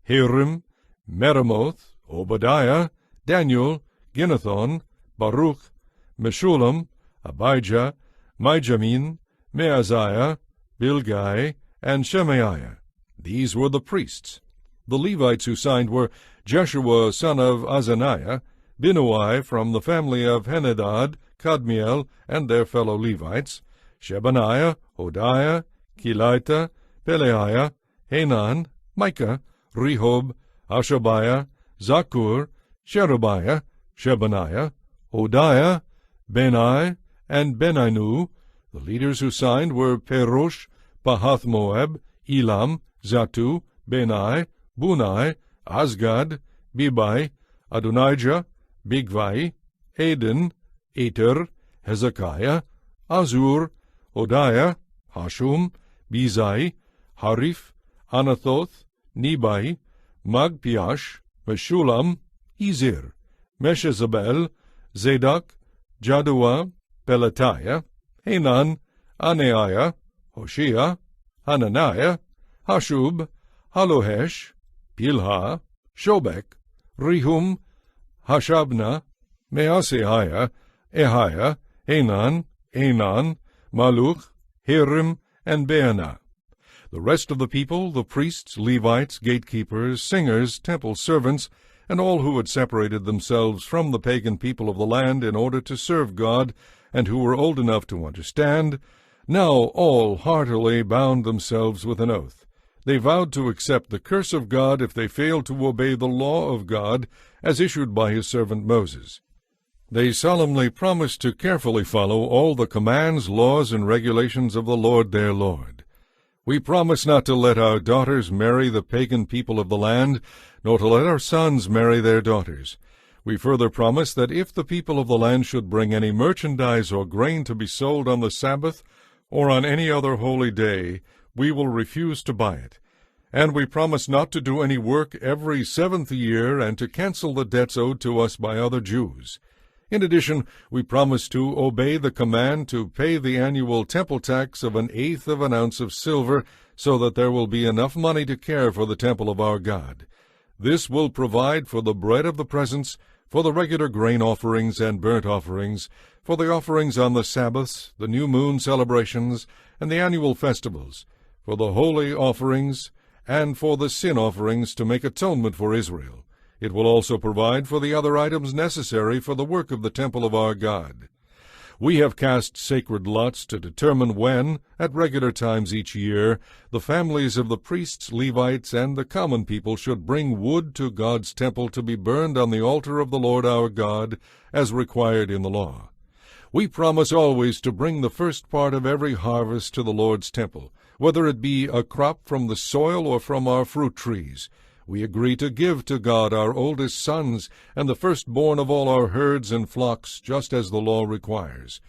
Harim, Meremoth, Obadiah, Daniel, Ginnethon, Baruch, Meshullam, Abijah, Mijamin, Maaziah, Bilgai, and Shemaiah. These were the priests. The Levites who signed were Jeshua son of Azaniah, Binnui from the family of Henadad, Kadmiel, and their fellow Levites, Shebaniah, Hodiah, Kelita, Pelaiah, Hanan, Micah, Rehob, Hashabiah, Zakur, Sherebiah, Shebaniah, Hodiah, Benai, and Beninu. The leaders who signed were Perosh, Pahath-Moab, Elam, Zatu, Benai, Bunai, Azgad, Bibai, Adonijah, Bigvai, Aden, Ater, Hezekiah, Azur, Hodiah, Hashum, Bizai, Harif, Anathoth, Nebai, Magpiash, Meshullam, Ezir, Meshezabel, Zadok, Jaddua, Pelatiah, Hanan, Anaiah, Hoshea, Hananiah, Hashub, Halohesh, Pilha, Shobek, Rehum, Hashabna, Maaseiah, Ahiah, Hanan, Anan, Maluch, Hiram, and Baanah. The rest of the people, the priests, Levites, gatekeepers, singers, temple servants, and all who had separated themselves from the pagan people of the land in order to serve God, and who were old enough to understand, now all heartily bound themselves with an oath. They vowed to accept the curse of God if they failed to obey the law of God as issued by his servant Moses. They solemnly promised to carefully follow all the commands, laws, and regulations of the Lord their Lord. We promise not to let our daughters marry the pagan people of the land, nor to let our sons marry their daughters. We further promise that if the people of the land should bring any merchandise or grain to be sold on the Sabbath or on any other holy day, we will refuse to buy it. And we promise not to do any work every seventh year and to cancel the debts owed to us by other Jews. In addition, we promise to obey the command to pay the annual temple tax of 1/8 of an ounce of silver, so that there will be enough money to care for the temple of our God. This will provide for the bread of the presence, for the regular grain offerings and burnt offerings, for the offerings on the Sabbaths, the new moon celebrations, and the annual festivals, for the holy offerings, and for the sin offerings to make atonement for Israel. It will also provide for the other items necessary for the work of the temple of our God. We have cast sacred lots to determine when, at regular times each year, the families of the priests, Levites, and the common people should bring wood to God's temple to be burned on the altar of the Lord our God, as required in the law. We promise always to bring the first part of every harvest to the Lord's temple, whether it be a crop from the soil or from our fruit trees. We agree to give to God our oldest sons and the firstborn of all our herds and flocks, just as the law requires.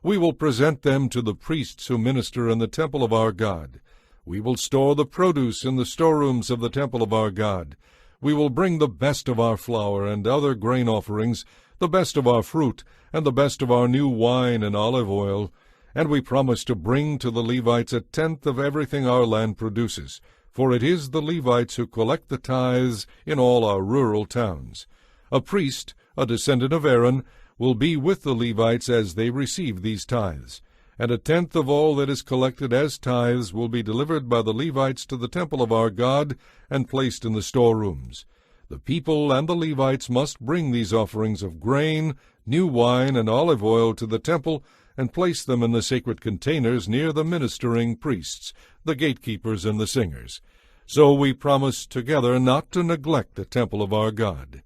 We will present them to the priests who minister in the temple of our God. We will store the produce in the storerooms of the temple of our God. We will bring the best of our flour and other grain offerings, the best of our fruit, and the best of our new wine and olive oil, and we promise to bring to the Levites 1/10 of everything our land produces, for it is the Levites who collect the tithes in all our rural towns. A priest, a descendant of Aaron, will be with the Levites as they receive these tithes, and 1/10 of all that is collected as tithes will be delivered by the Levites to the temple of our God and placed in the storerooms. The people and the Levites must bring these offerings of grain, new wine, and olive oil to the temple and place them in the sacred containers near the ministering priests, the gatekeepers, and the singers. So we promise together not to neglect the temple of our God.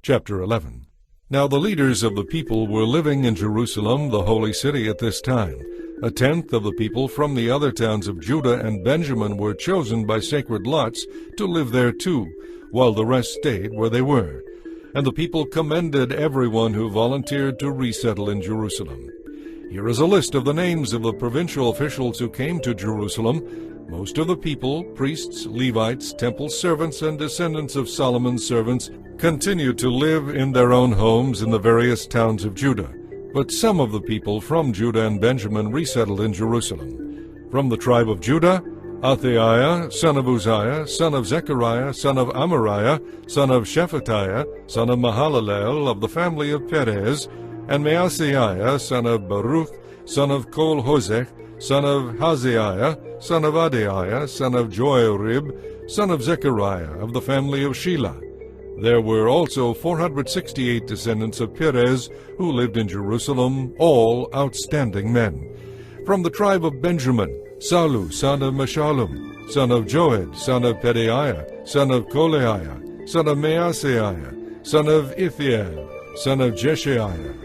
Chapter 11. Now the leaders of the people were living in Jerusalem, the holy city, at this time. 1/10 of the people from the other towns of Judah and Benjamin were chosen by sacred lots to live there too, while the rest stayed where they were. And the people commended everyone who volunteered to resettle in Jerusalem. Here is a list of the names of the provincial officials who came to Jerusalem. Most of the people, priests, Levites, temple servants, and descendants of Solomon's servants, continued to live in their own homes in the various towns of Judah. But some of the people from Judah and Benjamin resettled in Jerusalem. From the tribe of Judah, Athaiah, son of Uzziah, son of Zechariah, son of Amariah, son of Shephatiah, son of Mahalalel, of the family of Perez, and Maaseiah, son of Baruch, son of Kol-Hosek, son of Hazaiah, son of Adaiah, son of Joarib, son of Zechariah, of the family of Shelah. There were also 468 descendants of Perez who lived in Jerusalem, all outstanding men. From the tribe of Benjamin, Salu, son of Meshullam, son of Joed, son of Pedaiah, son of Kolaiah, son of Maaseiah, son of Ithiel, son of Jeshaiah.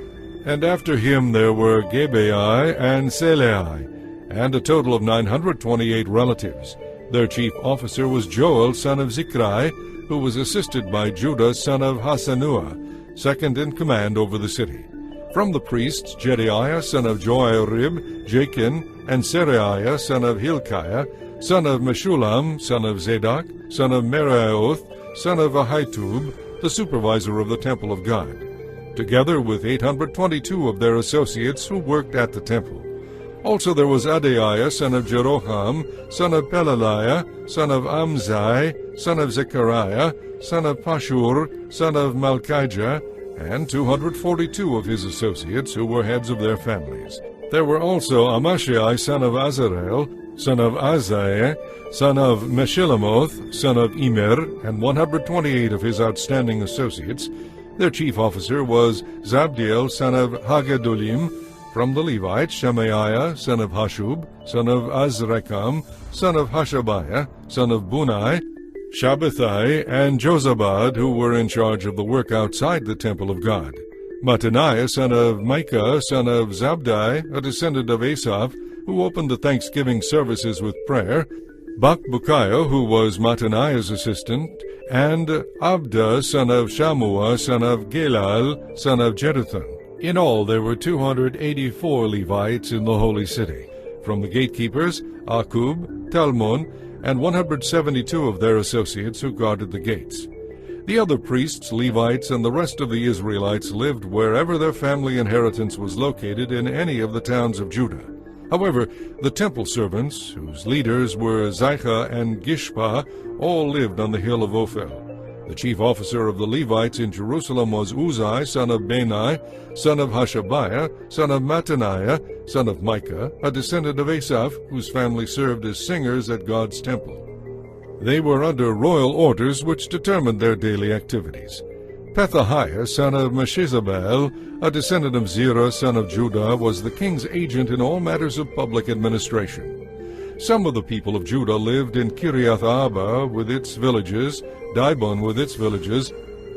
And after him there were Gebai and Selai, and a total of 928 relatives. Their chief officer was Joel, son of Zichri, who was assisted by Judah, son of Hasanua, second in command over the city. From the priests, Jedaiah, son of Joarib, Jachin, and Seraiah, son of Hilkiah, son of Meshullam, son of Zadok, son of Meraioth, son of Ahitub, the supervisor of the temple of God, together with 822 of their associates who worked at the temple. Also there was Adaiah, son of Jeroham, son of Pelaliah, son of Amzai, son of Zechariah, son of Pashur, son of Malchijah, and 242 of his associates who were heads of their families. There were also Amashai, son of Azarel, son of Azai, son of Meshillamoth, son of Immer, and 128 of his outstanding associates. Their chief officer was Zabdiel, son of Hagadolim. From the Levites, Shemaiah, son of Hashub, son of Azrakam, son of Hashabiah, son of Bunai, Shabbathai, and Jozabad, who were in charge of the work outside the temple of God. Mattaniah, son of Micah, son of Zabdi, a descendant of Asaph, who opened the thanksgiving services with prayer, Bakbukiah, who was Mattaniah's assistant, and Abda, son of Shammua, son of Galal, son of Jeduthun. In all there were 284 Levites in the holy city. From the gatekeepers, Akub, Talmon, and 172 of their associates who guarded the gates. The other priests, Levites, and the rest of the Israelites lived wherever their family inheritance was located in any of the towns of Judah. However, the temple servants, whose leaders were Zichah and Gishpa, all lived on the hill of Ophel. The chief officer of the Levites in Jerusalem was Uzai, son of Bani, son of Hashabiah, son of Mattaniah, son of Micah, a descendant of Asaph, whose family served as singers at God's temple. They were under royal orders which determined their daily activities. Pethahiah, son of Meshizabel, a descendant of Zerah, son of Judah, was the king's agent in all matters of public administration. Some of the people of Judah lived in Kiriath Arba with its villages, Dibon with its villages,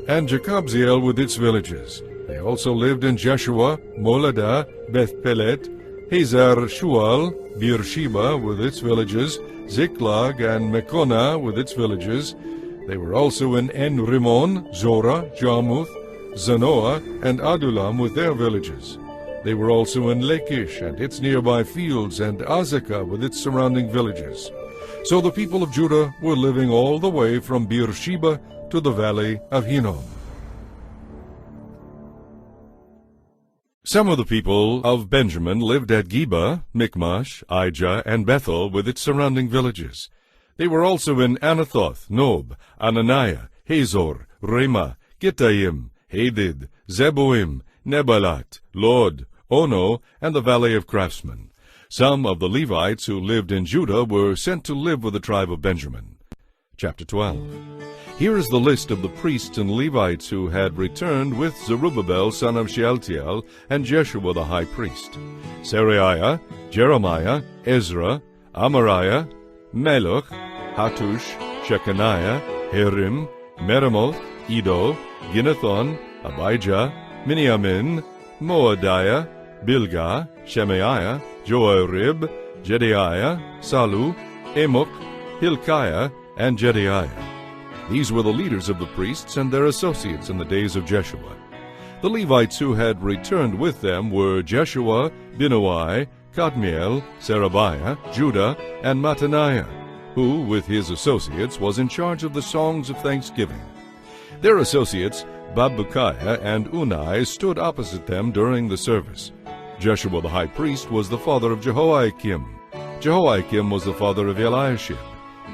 and Jekabzeel with its villages. They also lived in Jeshua, Moladah, Beth-Pelet, Hazar Shual, Beersheba with its villages, Ziklag and Mekonah with its villages. They were also in En-Rimmon, Zorah, Jarmuth, Zanoah, and Adullam with their villages. They were also in Lachish and its nearby fields, and Azekah with its surrounding villages. So the people of Judah were living all the way from Beersheba to the valley of Hinnom. Some of the people of Benjamin lived at Geba, Michmash, Aijah, and Bethel with its surrounding villages. They were also in Anathoth, Nob, Ananiah, Hazor, Ramah, Gittaim, Hadid, Zeboim, Nebalat, Lod, Ono, and the valley of craftsmen. Some of the Levites who lived in Judah were sent to live with the tribe of Benjamin. Chapter 12. Here is the list of the priests and Levites who had returned with Zerubbabel son of Shealtiel and Jeshua the high priest: Seraiah, Jeremiah, Ezra, Amariah, Meluch, Hattush, Shechaniah, Harim, Meremoth, Iddo, Ginnethon, Abijah, Miniamin, Moadiah, Bilgah, Shemaiah, Joarib, Jedaiah, Salu, Amok, Hilkiah, and Jedaiah. These were the leaders of the priests and their associates in the days of Jeshua. The Levites who had returned with them were Jeshua, Binnui, Kadmiel, Serabiah, Judah, and Mattaniah, who, with his associates, was in charge of the songs of thanksgiving. Their associates, Bakbukiah and Unai, stood opposite them during the service. Jeshua the high priest was the father of Jehoiakim. Jehoiakim was the father of Eliashib.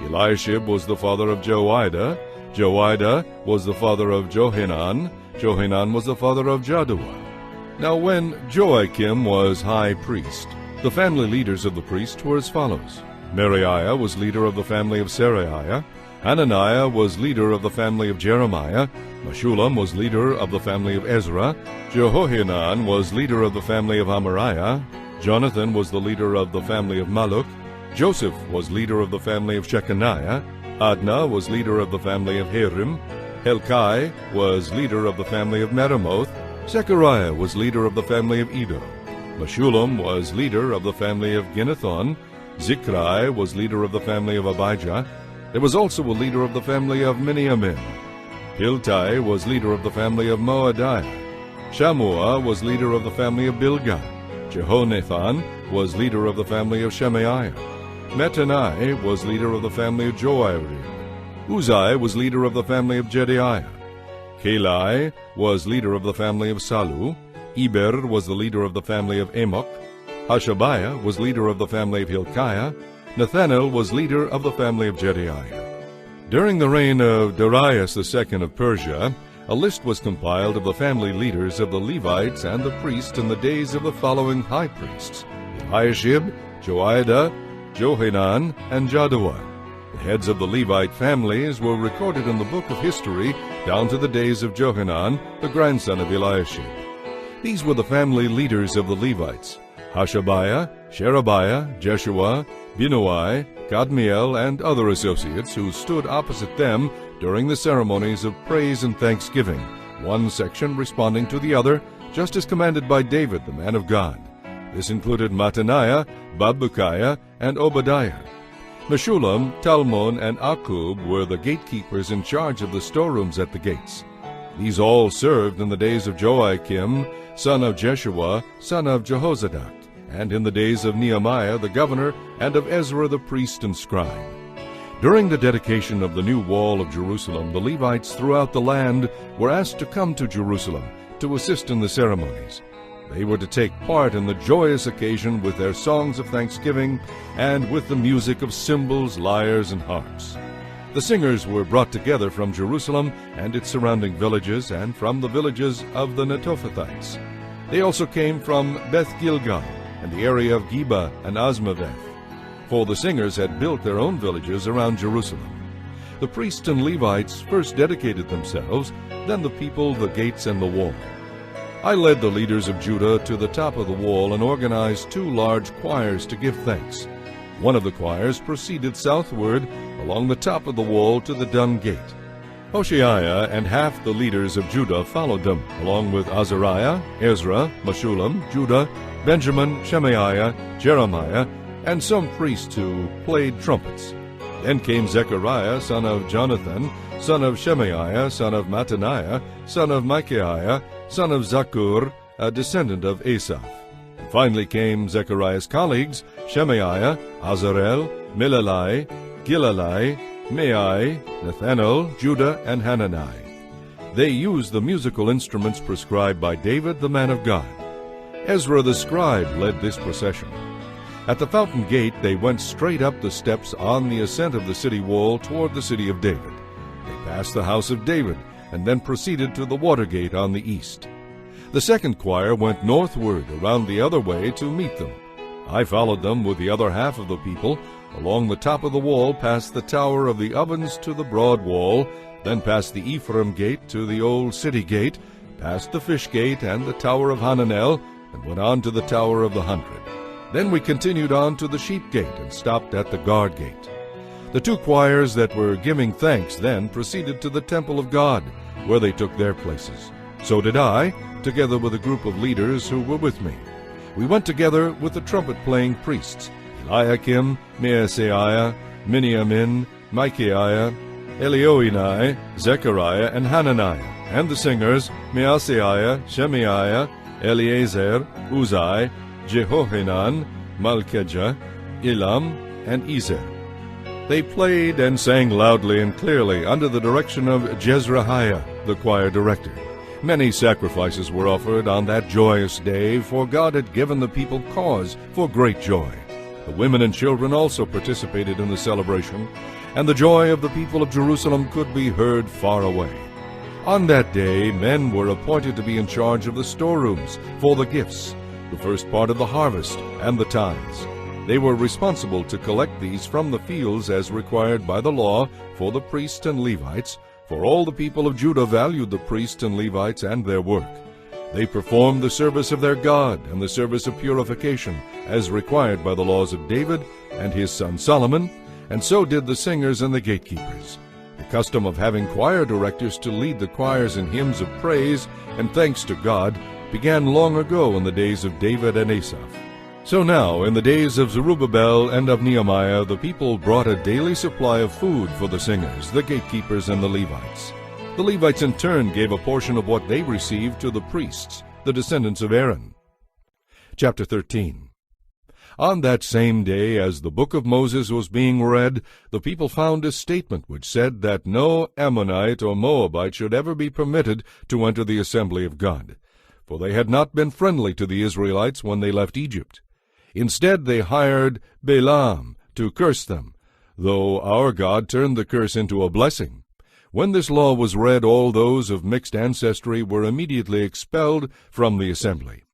Eliashib was the father of Joiada. Joiada was the father of Johanan. Johanan was the father of Jaddua. Now when Joachim was high priest, the family leaders of the priests were as follows. Meraiah was leader of the family of Seraiah. Hananiah was leader of the family of Jeremiah. Meshullam was leader of the family of Ezra. Jehohanan was leader of the family of Amariah. Jonathan was the leader of the family of Maluk. Joseph was leader of the family of Shechaniah. Adnah was leader of the family of Harim. Helkai was leader of the family of Meremoth. Zechariah was leader of the family of Edo. Meshullam was leader of the family of Ginnethon. Zichri was leader of the family of Abijah. There was also a leader of the family of Miniamin. Hiltai was leader of the family of Moadiah. Shammua was leader of the family of Bilgah. Jehonathan was leader of the family of Shemaiah. Mattanai was leader of the family of Joarib. Uzai was leader of the family of Jediah. Kalai was leader of the family of Salu. Eber was the leader of the family of Amok. Hashabiah was leader of the family of Hilkiah. Nathanael was leader of the family of Jediah. During the reign of Darius II of Persia, a list was compiled of the family leaders of the Levites and the priests in the days of the following high priests: Eliashib, Joiada, Johanan, and Jaddua. The heads of the Levite families were recorded in the book of history down to the days of Johanan, the grandson of Eliashib. These were the family leaders of the Levites: Hashabiah, Sherebiah, Jeshua, Binnui, Kadmiel, and other associates who stood opposite them during the ceremonies of praise and thanksgiving, one section responding to the other, just as commanded by David, the man of God. This included Mattaniah, Bakbukiah, and Obadiah. Meshullam, Talmon, and Akub were the gatekeepers in charge of the storerooms at the gates. These all served in the days of Joachim, son of Jeshua, son of Jehozadak, and in the days of Nehemiah the governor, and of Ezra the priest and scribe. During the dedication of the new wall of Jerusalem, the Levites throughout the land were asked to come to Jerusalem to assist in the ceremonies. They were to take part in the joyous occasion with their songs of thanksgiving and with the music of cymbals, lyres, and harps. The singers were brought together from Jerusalem and its surrounding villages and from the villages of the Netophathites. They also came from Beth Gilgal and the area of Geba and Asmaveth, for the singers had built their own villages around Jerusalem. The priests and Levites first dedicated themselves, then the people, the gates, and the wall. I led the leaders of Judah to the top of the wall and organized 2 large choirs to give thanks. One of the choirs proceeded southward along the top of the wall to the Dung Gate. Hoshea and half the leaders of Judah followed them, along with Azariah, Ezra, Meshullam, Judah, Benjamin, Shemaiah, Jeremiah, and some priests who played trumpets. Then came Zechariah, son of Jonathan, son of Shemaiah, son of Mattaniah, son of Micaiah, son of Zakur, a descendant of Asaph. And finally came Zechariah's colleagues, Shemaiah, Azarel, Milalai, Gilalai, Mai, Nathanael, Judah, and Hanani. They used the musical instruments prescribed by David, the man of God. Ezra the scribe led this procession. At the fountain gate they went straight up the steps on the ascent of the city wall toward the city of David. They passed the house of David, and then proceeded to the water gate on the east. The second choir went northward around the other way to meet them. I followed them with the other half of the people, along the top of the wall past the tower of the ovens to the broad wall, then past the Ephraim gate to the old city gate, past the fish gate and the tower of Hananel, and went on to the tower of the 100. Then we continued on to the sheep gate and stopped at the guard gate. The 2 choirs that were giving thanks then proceeded to the temple of God, where they took their places. So did I, together with a group of leaders who were with me. We went together with the trumpet-playing priests, Eliakim, Maaseiah, Miniamin, Micaiah, Elioenai, Zechariah, and Hananiah, and the singers, Maaseiah, Shemaiah, Eleazar, Uzai, Jehohanan, Malchijah, Elam, and Ezer. They played and sang loudly and clearly under the direction of Jezrahiah, the choir director. Many sacrifices were offered on that joyous day, for God had given the people cause for great joy. The women and children also participated in the celebration, and the joy of the people of Jerusalem could be heard far away. On that day, men were appointed to be in charge of the storerooms for the gifts, the first part of the harvest, and the tithes. They were responsible to collect these from the fields as required by the law for the priests and Levites, for all the people of Judah valued the priests and Levites and their work. They performed the service of their God and the service of purification, as required by the laws of David and his son Solomon, and so did the singers and the gatekeepers. The custom of having choir directors to lead the choirs in hymns of praise and thanks to God began long ago in the days of David and Asaph. So now, in the days of Zerubbabel and of Nehemiah, the people brought a daily supply of food for the singers, the gatekeepers, and the Levites. The Levites in turn gave a portion of what they received to the priests, the descendants of Aaron. Chapter 13. On that same day, as the book of Moses was being read, the people found a statement which said that no Ammonite or Moabite should ever be permitted to enter the assembly of God, for they had not been friendly to the Israelites when they left Egypt. Instead, they hired Balaam to curse them, though our God turned the curse into a blessing. When this law was read, all those of mixed ancestry were immediately expelled from the assembly.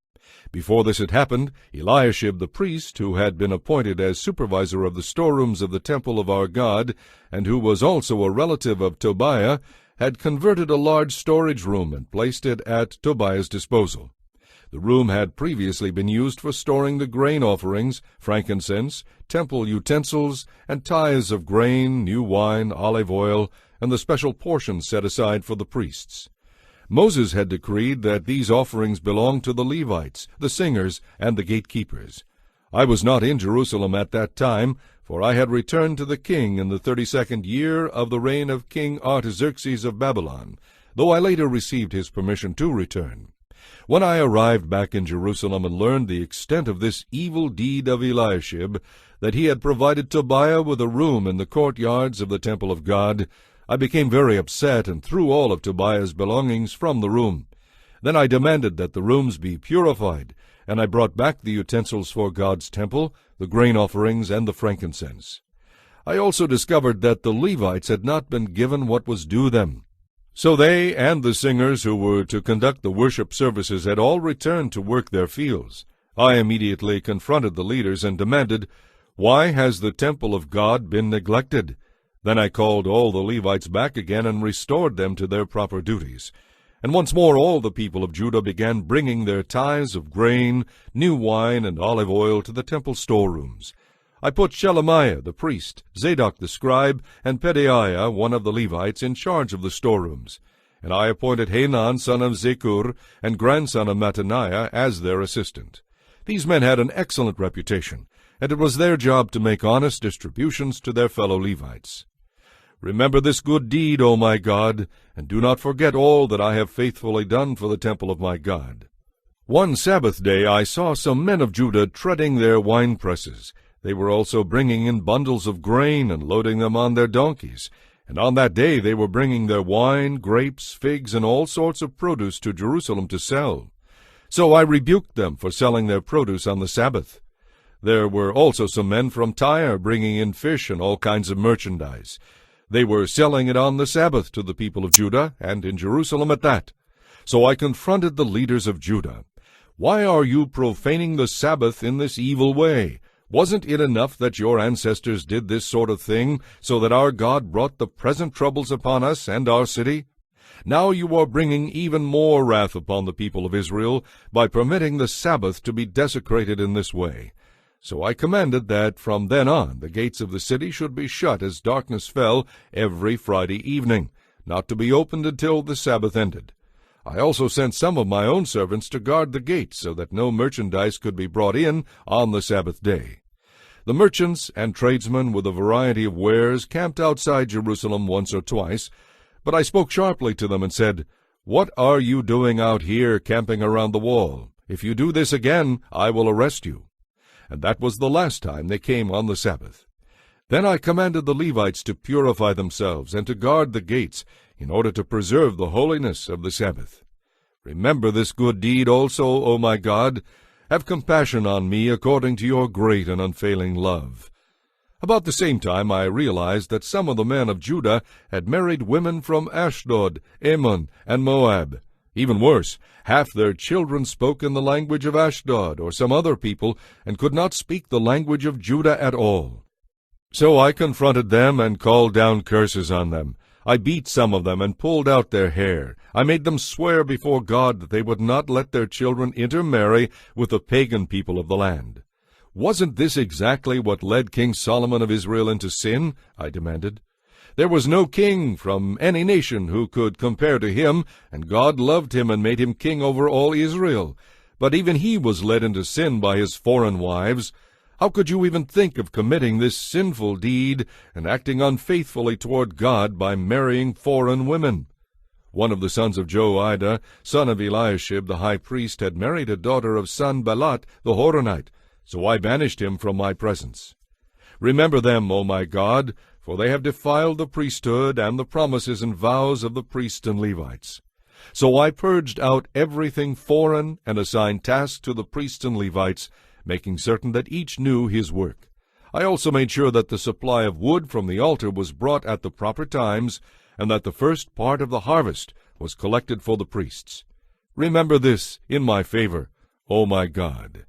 Before this had happened, Eliashib the priest, who had been appointed as supervisor of the storerooms of the temple of our God, and who was also a relative of Tobiah, had converted a large storage room and placed it at Tobiah's disposal. The room had previously been used for storing the grain offerings, frankincense, temple utensils, and tithes of grain, new wine, olive oil, and the special portions set aside for the priests. Moses had decreed that these offerings belonged to the Levites, the singers, and the gatekeepers. I was not in Jerusalem at that time, for I had returned to the king in the 32nd year of the reign of King Artaxerxes of Babylon, though I later received his permission to return. When I arrived back in Jerusalem and learned the extent of this evil deed of Eliashib, that he had provided Tobiah with a room in the courtyards of the temple of God, I became very upset and threw all of Tobiah's belongings from the room. Then I demanded that the rooms be purified, and I brought back the utensils for God's temple, the grain offerings, and the frankincense. I also discovered that the Levites had not been given what was due them. So they and the singers who were to conduct the worship services had all returned to work their fields. I immediately confronted the leaders and demanded, "Why has the temple of God been neglected?" Then I called all the Levites back again and restored them to their proper duties. And once more all the people of Judah began bringing their tithes of grain, new wine, and olive oil to the temple storerooms. I put Shelemiah the priest, Zadok the scribe, and Pedaiah, one of the Levites, in charge of the storerooms. And I appointed Hanan son of Zakur and grandson of Mattaniah as their assistant. These men had an excellent reputation, and it was their job to make honest distributions to their fellow Levites. Remember this good deed, O my God, and do not forget all that I have faithfully done for the temple of my God. One Sabbath day I saw some men of Judah treading their winepresses. They were also bringing in bundles of grain and loading them on their donkeys. And on that day they were bringing their wine, grapes, figs, and all sorts of produce to Jerusalem to sell. So I rebuked them for selling their produce on the Sabbath. There were also some men from Tyre bringing in fish and all kinds of merchandise. They were selling it on the Sabbath to the people of Judah, and in Jerusalem at that. So I confronted the leaders of Judah. "Why are you profaning the Sabbath in this evil way? Wasn't it enough that your ancestors did this sort of thing, so that our God brought the present troubles upon us and our city? Now you are bringing even more wrath upon the people of Israel by permitting the Sabbath to be desecrated in this way." So I commanded that from then on the gates of the city should be shut as darkness fell every Friday evening, not to be opened until the Sabbath ended. I also sent some of my own servants to guard the gates so that no merchandise could be brought in on the Sabbath day. The merchants and tradesmen with a variety of wares camped outside Jerusalem once or twice, but I spoke sharply to them and said, "What are you doing out here camping around the wall? If you do this again, I will arrest you." And that was the last time they came on the Sabbath. Then I commanded the Levites to purify themselves and to guard the gates, in order to preserve the holiness of the Sabbath. Remember this good deed also, O my God, Have compassion on me according to your great and unfailing love." About the same time I realized that some of the men of Judah had married women from Ashdod, Ammon, and Moab. Even worse, half their children spoke in the language of Ashdod or some other people and could not speak the language of Judah at all. So I confronted them and called down curses on them. I beat some of them and pulled out their hair. I made them swear before God that they would not let their children intermarry with the pagan people of the land. "Wasn't this exactly what led King Solomon of Israel into sin?" I demanded. "There was no king from any nation who could compare to him, and God loved him and made him king over all Israel. But even he was led into sin by his foreign wives. How could you even think of committing this sinful deed and acting unfaithfully toward God by marrying foreign women?" One of the sons of Joiada, son of Eliashib the high priest, had married a daughter of Sanballat the Horonite, so I banished him from my presence. Remember them, O my God, for they have defiled the priesthood and the promises and vows of the priests and Levites. So I purged out everything foreign and assigned tasks to the priests and Levites, making certain that each knew his work. I also made sure that the supply of wood from the altar was brought at the proper times, and that the first part of the harvest was collected for the priests. Remember this in my favor, O my God.